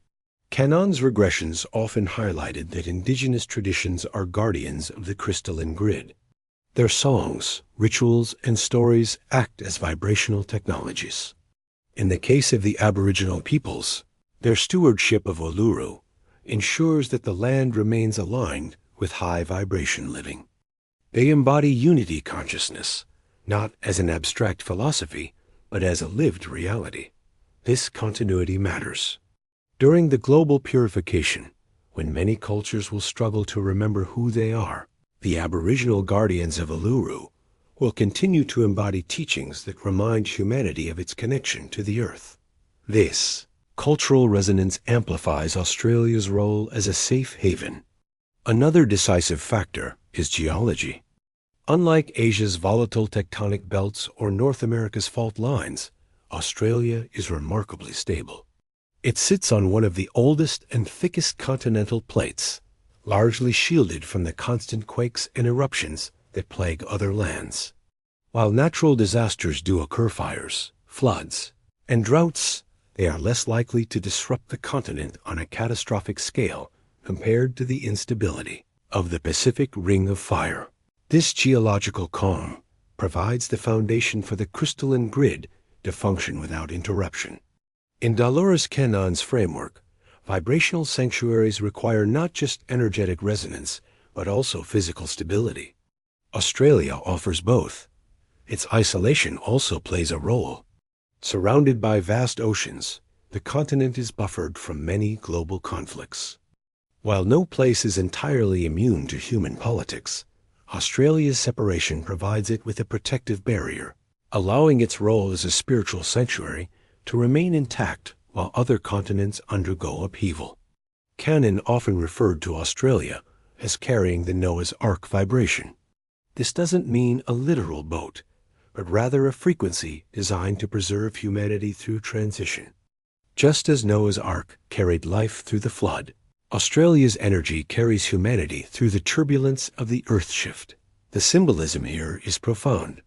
Cannon's regressions often highlighted that indigenous traditions are guardians of the crystalline grid. Their songs, rituals, and stories act as vibrational technologies. In the case of the Aboriginal peoples, their stewardship of Uluru ensures that the land remains aligned with high vibration living. They embody unity consciousness, not as an abstract philosophy, but as a lived reality. This continuity matters. During the global purification, when many cultures will struggle to remember who they are, the Aboriginal guardians of Uluru will continue to embody teachings that remind humanity of its connection to the Earth. This cultural resonance amplifies Australia's role as a safe haven. Another decisive factor is geology. Unlike Asia's volatile tectonic belts or North America's fault lines, Australia is remarkably stable. It sits on one of the oldest and thickest continental plates, largely shielded from the constant quakes and eruptions that plague other lands. While natural disasters do occur, fires, floods, and droughts, they are less likely to disrupt the continent on a catastrophic scale compared to the instability of the Pacific Ring of Fire. This geological calm provides the foundation for the crystalline grid to function without interruption. In Dolores Cannon's framework, vibrational sanctuaries require not just energetic resonance, but also physical stability. Australia offers both. Its isolation also plays a role. Surrounded by vast oceans, the continent is buffered from many global conflicts. While no place is entirely immune to human politics, Australia's separation provides it with a protective barrier, allowing its role as a spiritual sanctuary to remain intact while other continents undergo upheaval. Cannon often referred to Australia as carrying the Noah's Ark vibration. This doesn't mean a literal boat, but rather a frequency designed to preserve humanity through transition. Just as Noah's Ark carried life through the flood, Australia's energy carries humanity through the turbulence of the Earth shift. The symbolism here is profound.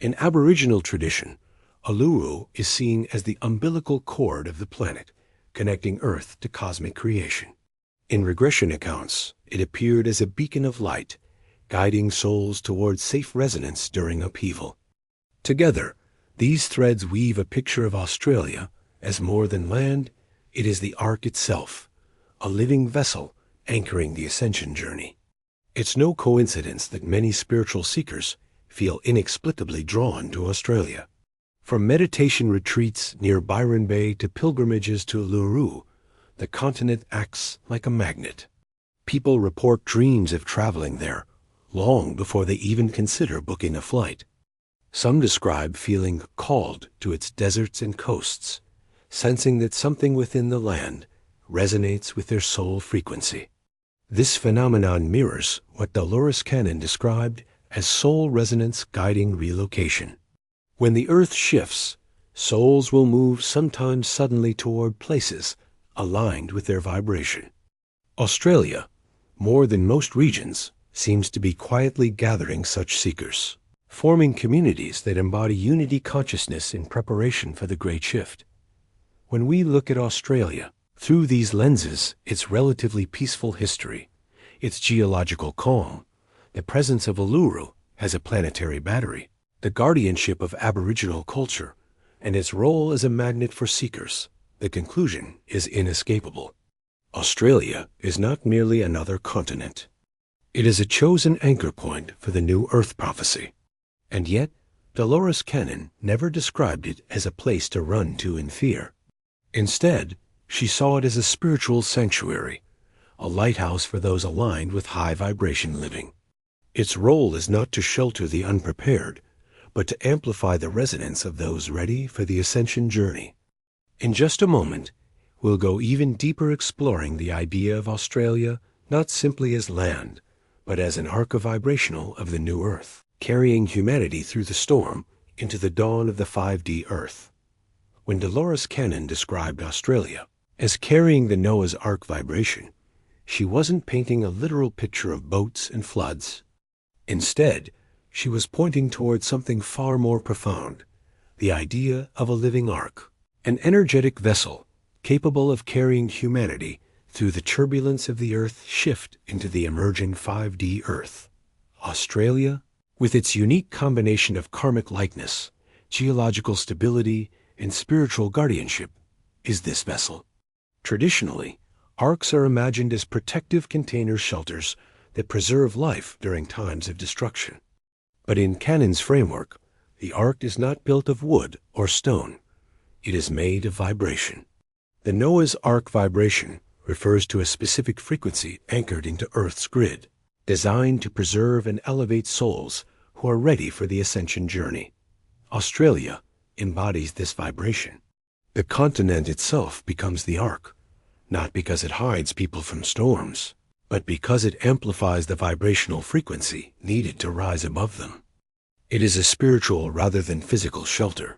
In Aboriginal tradition, Uluru is seen as the umbilical cord of the planet, connecting Earth to cosmic creation. In regression accounts, it appeared as a beacon of light, guiding souls towards safe resonance during upheaval. Together, these threads weave a picture of Australia as more than land. It is the Ark itself, a living vessel anchoring the ascension journey. It's no coincidence that many spiritual seekers feel inexplicably drawn to Australia. From meditation retreats near Byron Bay to pilgrimages to Uluru, the continent acts like a magnet. People report dreams of traveling there long before they even consider booking a flight. Some describe feeling called to its deserts and coasts, sensing that something within the land resonates with their soul frequency. This phenomenon mirrors what Dolores Cannon described as soul resonance guiding relocation. When the Earth shifts, souls will move sometimes suddenly toward places aligned with their vibration. Australia, more than most regions, seems to be quietly gathering such seekers, forming communities that embody unity consciousness in preparation for the Great Shift. When we look at Australia through these lenses, its relatively peaceful history, its geological calm, the presence of Uluru as a planetary battery, the guardianship of Aboriginal culture, and its role as a magnet for seekers, the conclusion is inescapable. Australia is not merely another continent. It is a chosen anchor point for the new Earth prophecy. And yet, Dolores Cannon never described it as a place to run to in fear. Instead, she saw it as a spiritual sanctuary, a lighthouse for those aligned with high vibration living. Its role is not to shelter the unprepared, but to amplify the resonance of those ready for the ascension journey. In just a moment, we'll go even deeper exploring the idea of Australia not simply as land, but as an arc-vibrational of the new Earth, carrying humanity through the storm into the dawn of the 5D Earth. When Dolores Cannon described Australia as carrying the Noah's Ark vibration, she wasn't painting a literal picture of boats and floods. Instead, she was pointing towards something far more profound, the idea of a living ark, an energetic vessel capable of carrying humanity through the turbulence of the Earth shift into the emerging 5D Earth. Australia, with its unique combination of karmic likeness, geological stability, and spiritual guardianship, is this vessel. Traditionally, arks are imagined as protective container shelters that preserve life during times of destruction. But in Cannon's framework, the ark is not built of wood or stone. It is made of vibration. The Noah's Ark vibration refers to a specific frequency anchored into Earth's grid, designed to preserve and elevate souls who are ready for the ascension journey. Australia embodies this vibration. The continent itself becomes the ark, not because it hides people from storms, but because it amplifies the vibrational frequency needed to rise above them. It is a spiritual rather than physical shelter.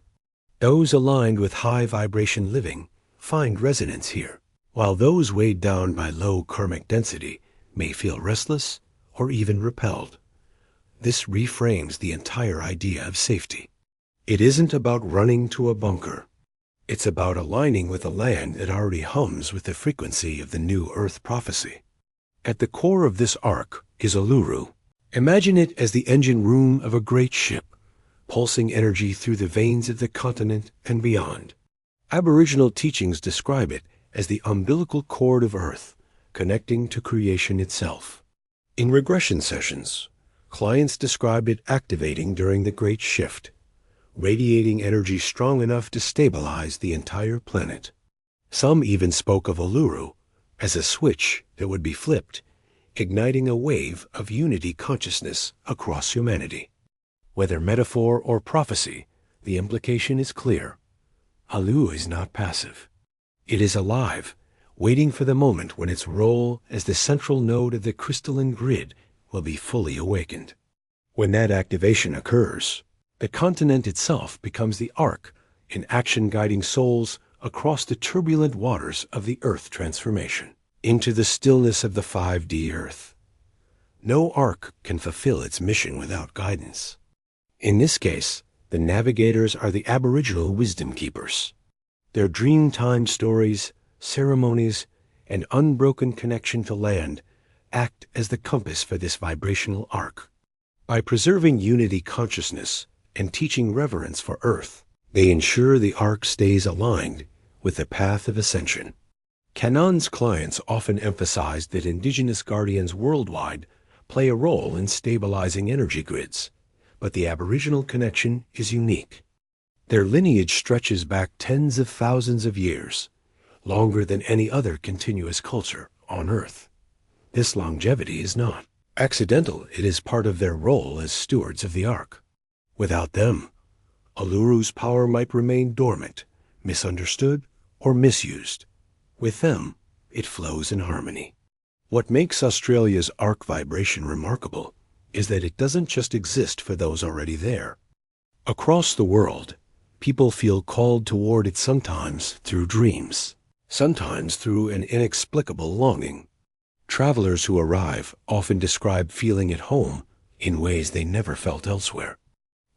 Those aligned with high vibration living find resonance here, while those weighed down by low karmic density may feel restless or even repelled. This reframes the entire idea of safety. It isn't about running to a bunker. It's about aligning with a land that already hums with the frequency of the new Earth prophecy. At the core of this ark is Uluru. Imagine it as the engine room of a great ship, pulsing energy through the veins of the continent and beyond. Aboriginal teachings describe it as the umbilical cord of Earth, connecting to creation itself. In regression sessions, clients describe it activating during the Great Shift, radiating energy strong enough to stabilize the entire planet. Some even spoke of Uluru as a switch that would be flipped, igniting a wave of unity consciousness across humanity. Whether metaphor or prophecy, the implication is clear. Uluru is not passive. It is alive, waiting for the moment when its role as the central node of the crystalline grid will be fully awakened. When that activation occurs, the continent itself becomes the arc in action guiding souls across the turbulent waters of the Earth transformation into the stillness of the 5D Earth. No arc can fulfill its mission without guidance. In this case, the navigators are the Aboriginal wisdom keepers. Their dream-time stories, ceremonies, and unbroken connection to land act as the compass for this vibrational arc. By preserving unity consciousness and teaching reverence for Earth, they ensure the arc stays aligned with the path of ascension. Cannon's clients often emphasize that indigenous guardians worldwide play a role in stabilizing energy grids, but the Aboriginal connection is unique. Their lineage stretches back tens of thousands of years, longer than any other continuous culture on Earth. This longevity is not accidental. It is part of their role as stewards of the Ark. Without them, Uluru's power might remain dormant, misunderstood, or misused. With them, it flows in harmony. What makes Australia's Ark vibration remarkable is that it doesn't just exist for those already there. Across the world, people feel called toward it sometimes through dreams, sometimes through an inexplicable longing. Travelers who arrive often describe feeling at home in ways they never felt elsewhere.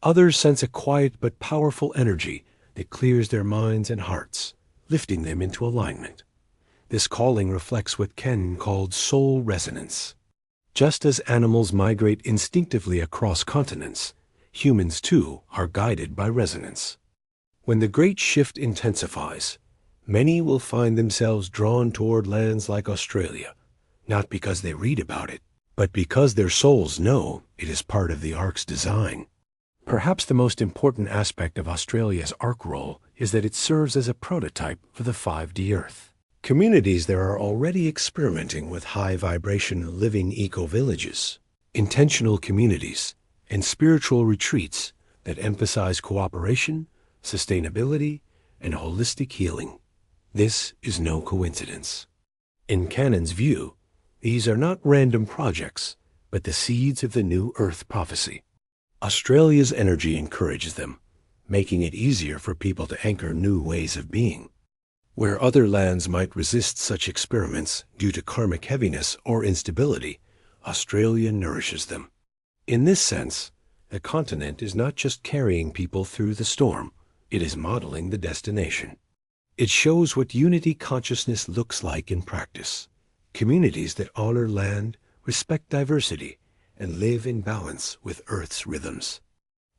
Others sense a quiet but powerful energy that clears their minds and hearts, lifting them into alignment. This calling reflects what Ken called soul resonance. Just as animals migrate instinctively across continents, humans too are guided by resonance. When the great shift intensifies, many will find themselves drawn toward lands like Australia, not because they read about it, but because their souls know it is part of the Ark's design. Perhaps the most important aspect of Australia's Ark role is that it serves as a prototype for the 5D Earth. Communities there are already experimenting with high-vibration living eco-villages, intentional communities, and spiritual retreats that emphasize cooperation, sustainability, and holistic healing. This is no coincidence. In Cannon's view, these are not random projects, but the seeds of the new Earth prophecy. Australia's energy encourages them, making it easier for people to anchor new ways of being. Where other lands might resist such experiments due to karmic heaviness or instability, Australia nourishes them. In this sense, the continent is not just carrying people through the storm, it is modeling the destination. It shows what unity consciousness looks like in practice. Communities that honor land, respect diversity, and live in balance with Earth's rhythms.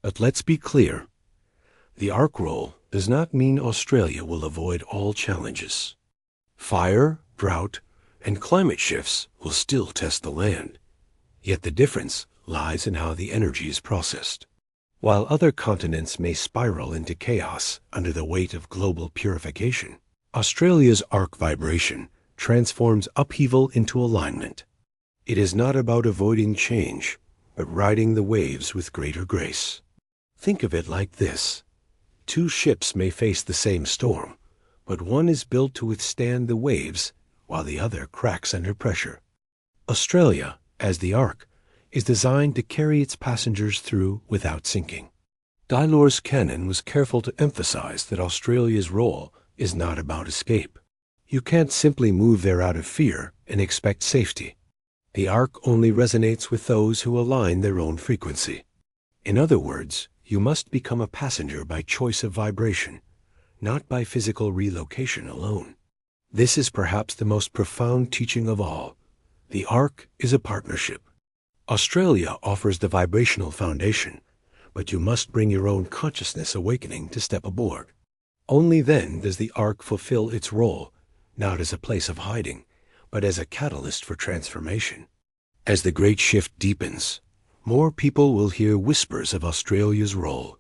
But let's be clear. The Ark role does not mean Australia will avoid all challenges. Fire, drought, and climate shifts will still test the land. Yet the difference lies in how the energy is processed. While other continents may spiral into chaos under the weight of global purification, Australia's Ark vibration transforms upheaval into alignment. It is not about avoiding change, but riding the waves with greater grace. Think of it like this. Two ships may face the same storm, but one is built to withstand the waves while the other cracks under pressure. Australia, as the Ark, is designed to carry its passengers through without sinking. Dolores Cannon was careful to emphasize that Australia's role is not about escape. You can't simply move there out of fear and expect safety. The Ark only resonates with those who align their own frequency. In other words, you must become a passenger by choice of vibration, not by physical relocation alone. This is perhaps the most profound teaching of all. The Ark is a partnership. Australia offers the vibrational foundation, but you must bring your own consciousness awakening to step aboard. Only then does the Ark fulfill its role, not as a place of hiding, but as a catalyst for transformation. As the great shift deepens, more people will hear whispers of Australia's role.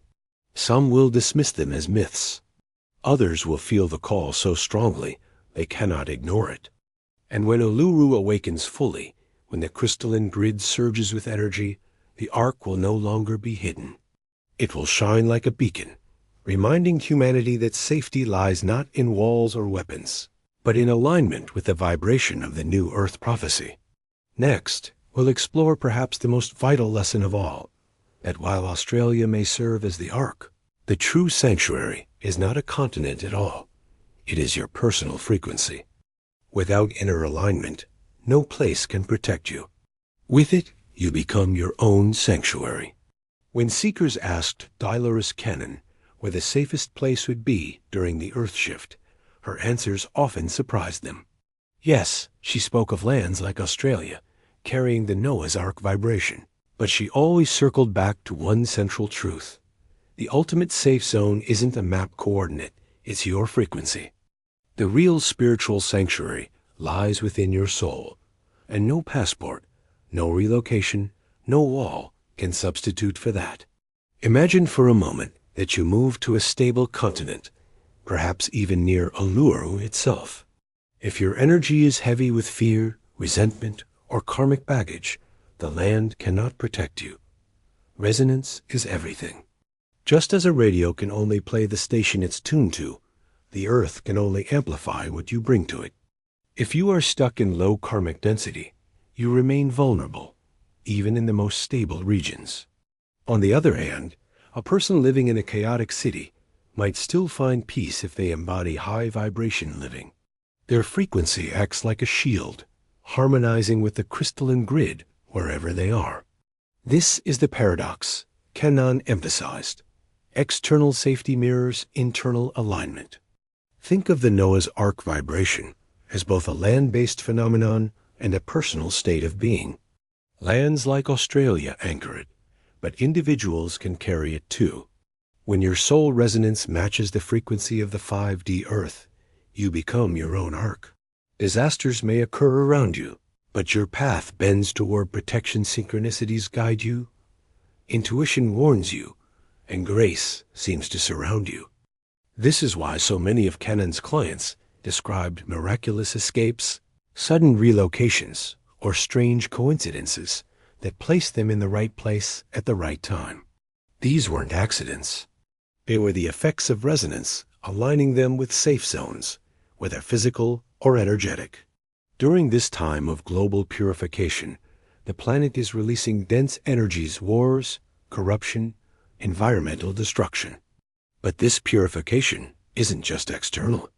Some will dismiss them as myths. Others will feel the call so strongly they cannot ignore it. And when Uluru awakens fully, when the crystalline grid surges with energy, the ark will no longer be hidden. It will shine like a beacon, reminding humanity that safety lies not in walls or weapons, but in alignment with the vibration of the new Earth prophecy. Next, we'll explore perhaps the most vital lesson of all, that while Australia may serve as the ark, the true sanctuary is not a continent at all. It is your personal frequency. Without inner alignment, no place can protect you. With it, you become your own sanctuary. When seekers asked Dolores Cannon where the safest place would be during the Earth shift, her answers often surprised them. Yes, she spoke of lands like Australia, carrying the Noah's Ark vibration, but she always circled back to one central truth. The ultimate safe zone isn't a map coordinate, it's your frequency. The real spiritual sanctuary lies within your soul, and no passport, no relocation, no wall can substitute for that. Imagine for a moment that you move to a stable continent, perhaps even near Uluru itself. If your energy is heavy with fear, resentment, or karmic baggage, the land cannot protect you. Resonance is everything. Just as a radio can only play the station it's tuned to, the earth can only amplify what you bring to it. If you are stuck in low karmic density, you remain vulnerable, even in the most stable regions. On the other hand, a person living in a chaotic city might still find peace if they embody high vibration living. Their frequency acts like a shield, harmonizing with the crystalline grid wherever they are. This is the paradox Cannon emphasized. External safety mirrors internal alignment. Think of the Noah's Ark vibration as both a land-based phenomenon and a personal state of being. Lands like Australia anchor it, but individuals can carry it too. When your soul resonance matches the frequency of the 5D Earth, you become your own ark. Disasters may occur around you, but your path bends toward protection. Synchronicities guide you, intuition warns you, and grace seems to surround you. This is why so many of Cannon's clients described miraculous escapes, sudden relocations, or strange coincidences that placed them in the right place at the right time. These weren't accidents. They were the effects of resonance aligning them with safe zones, whether physical or energetic. During this time of global purification, the planet is releasing dense energies, wars, corruption, environmental destruction. But this purification isn't just external.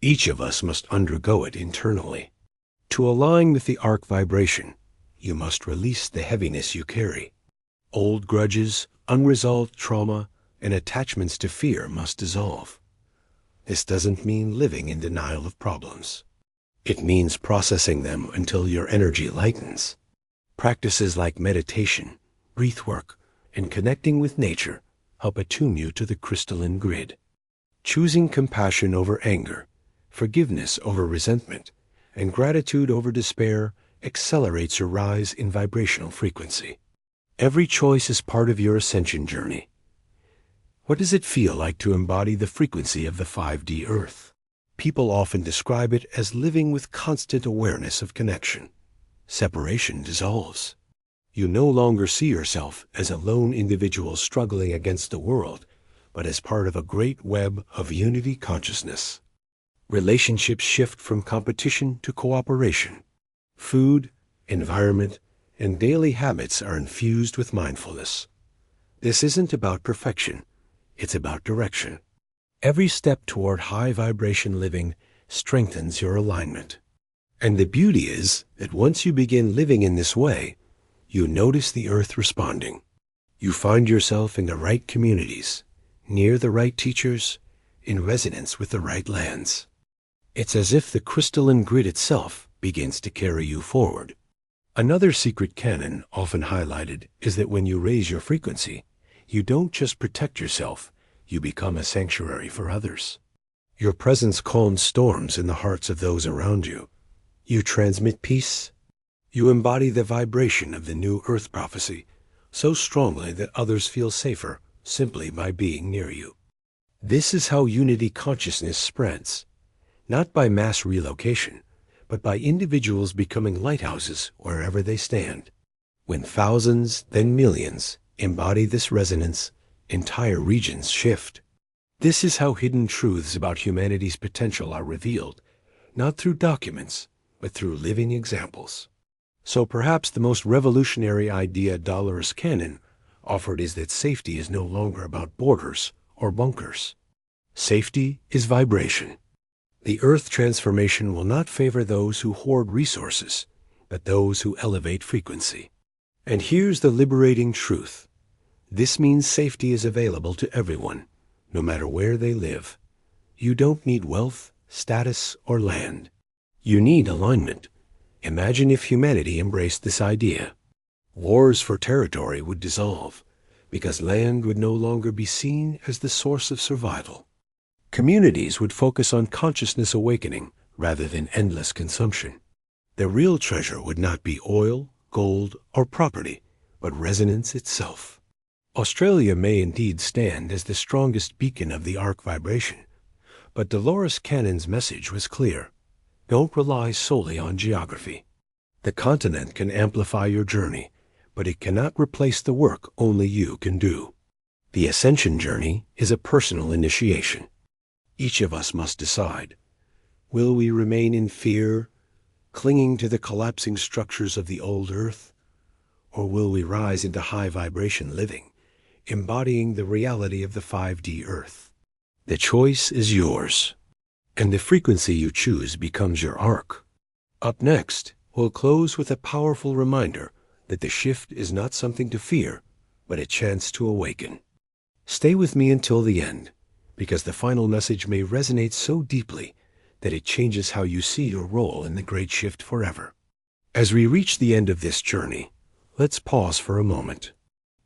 Each of us must undergo it internally. To align with the ark vibration, you must release the heaviness you carry. Old grudges, unresolved trauma, and attachments to fear must dissolve. This doesn't mean living in denial of problems. It means processing them until your energy lightens. Practices like meditation, breath work, and connecting with nature help attune you to the crystalline grid. Choosing compassion over anger, forgiveness over resentment, and gratitude over despair accelerates your rise in vibrational frequency. Every choice is part of your ascension journey. What does it feel like to embody the frequency of the 5D Earth? People often describe it as living with constant awareness of connection. Separation dissolves. You no longer see yourself as a lone individual struggling against the world, but as part of a great web of unity consciousness. Relationships shift from competition to cooperation. Food, environment, and daily habits are infused with mindfulness. This isn't about perfection, it's about direction. Every step toward high vibration living strengthens your alignment. And the beauty is that once you begin living in this way, you notice the earth responding. You find yourself in the right communities, near the right teachers, in resonance with the right lands. It's as if the crystalline grid itself begins to carry you forward. Another secret Cannon often highlighted is that when you raise your frequency, you don't just protect yourself, you become a sanctuary for others. Your presence calms storms in the hearts of those around you. You transmit peace. You embody the vibration of the new earth prophecy so strongly that others feel safer simply by being near you. This is how unity consciousness spreads, not by mass relocation, but by individuals becoming lighthouses wherever they stand. When thousands, then millions, embody this resonance, entire regions shift. This is how hidden truths about humanity's potential are revealed, not through documents, but through living examples. So perhaps the most revolutionary idea Dolores Cannon offered is that safety is no longer about borders or bunkers. Safety is vibration. The earth transformation will not favor those who hoard resources, but those who elevate frequency. And here's the liberating truth. This means safety is available to everyone, no matter where they live. You don't need wealth, status, or land. You need alignment. Imagine if humanity embraced this idea. Wars for territory would dissolve, because land would no longer be seen as the source of survival. Communities would focus on consciousness awakening rather than endless consumption. The real treasure would not be oil, gold, or property, but resonance itself. Australia may indeed stand as the strongest beacon of the arc vibration, but Dolores Cannon's message was clear. Don't rely solely on geography. The continent can amplify your journey, but it cannot replace the work only you can do. The ascension journey is a personal initiation. Each of us must decide. Will we remain in fear, clinging to the collapsing structures of the old earth? Or will we rise into high vibration living, embodying the reality of the 5D earth? The choice is yours, and the frequency you choose becomes your arc. Up next, we'll close with a powerful reminder that the shift is not something to fear, but a chance to awaken. Stay with me until the end, because the final message may resonate so deeply that it changes how you see your role in the great shift forever. As we reach the end of this journey, let's pause for a moment.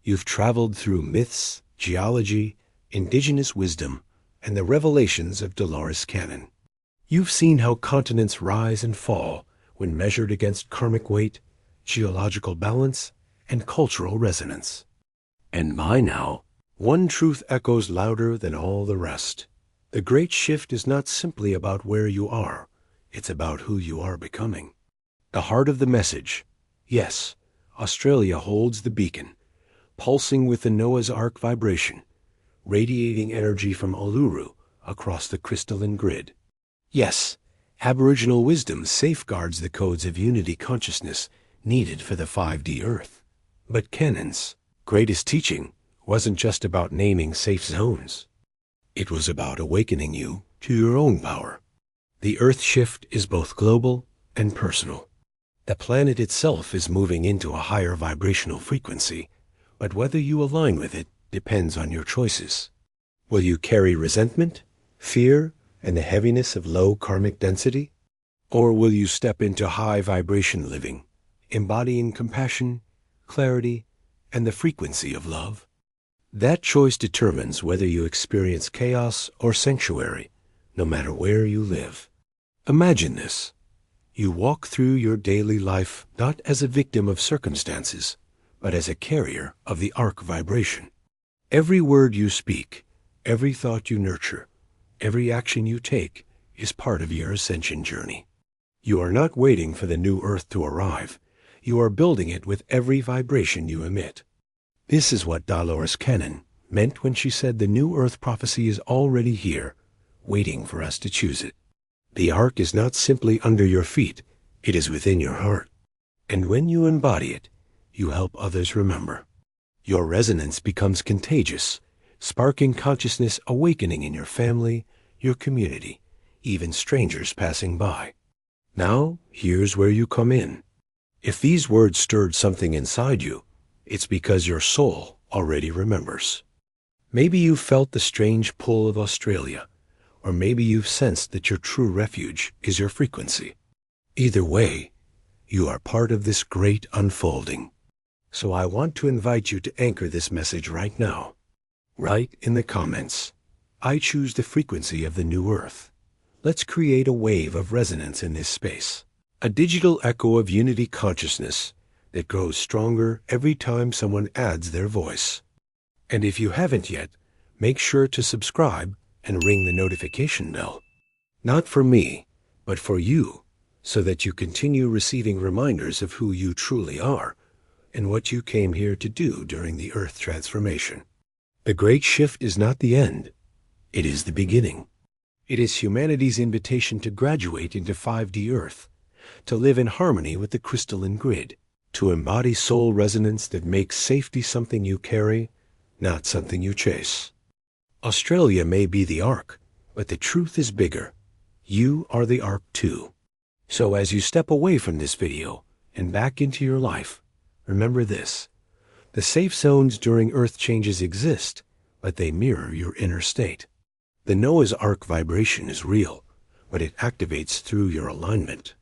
You've traveled through myths, geology, indigenous wisdom, and the revelations of Dolores Cannon. You've seen how continents rise and fall when measured against karmic weight, geological balance, and cultural resonance. And by now, one truth echoes louder than all the rest. The great shift is not simply about where you are, it's about who you are becoming. The heart of the message: yes, Australia holds the beacon, pulsing with the Noah's Ark vibration, radiating energy from Uluru across the crystalline grid. Yes, Aboriginal wisdom safeguards the codes of unity consciousness needed for the 5D earth. But Cannon's greatest teaching wasn't just about naming safe zones. It was about awakening you to your own power. The earth shift is both global and personal. The planet itself is moving into a higher vibrational frequency, but whether you align with it depends on your choices. Will you carry resentment, fear, and the heaviness of low karmic density? Or will you step into high vibration living, embodying compassion, clarity, and the frequency of love? That choice determines whether you experience chaos or sanctuary, no matter where you live. Imagine this. You walk through your daily life not as a victim of circumstances, but as a carrier of the arc vibration. Every word you speak, every thought you nurture, every action you take is part of your ascension journey. You are not waiting for the new earth to arrive. You are building it with every vibration you emit. This is what Dolores Cannon meant when she said the new earth prophecy is already here, waiting for us to choose it. The ark is not simply under your feet, it is within your heart. And when you embody it, you help others remember. Your resonance becomes contagious, sparking consciousness awakening in your family, your community, even strangers passing by. Now, here's where you come in. If these words stirred something inside you, it's because your soul already remembers. Maybe you've felt the strange pull of Australia, or maybe you've sensed that your true refuge is your frequency. Either way, you are part of this great unfolding. So I want to invite you to anchor this message right now. Write in the comments, I choose the frequency of the new earth. Let's create a wave of resonance in this space. A digital echo of unity consciousness that grows stronger every time someone adds their voice. And if you haven't yet, make sure to subscribe and ring the notification bell. Not for me, but for you, so that you continue receiving reminders of who you truly are and what you came here to do during the Earth transformation. The Great Shift is not the end. It is the beginning. It is humanity's invitation to graduate into 5D Earth, to live in harmony with the crystalline grid, to embody soul resonance that makes safety something you carry, not something you chase. Australia may be the ark, but the truth is bigger. You are the ark too. So as you step away from this video and back into your life, remember this. The safe zones during Earth changes exist, but they mirror your inner state. The Noah's Ark vibration is real, but it activates through your alignment.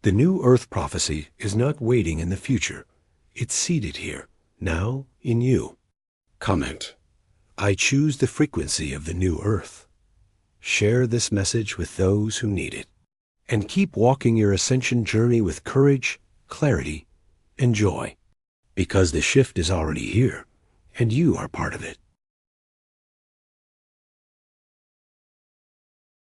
The new Earth prophecy is not waiting in the future. It's seated here, now in you. Comment: I choose the frequency of the new Earth. Share this message with those who need it. And keep walking your ascension journey with courage, clarity, and joy. Because the shift is already here, and you are part of it.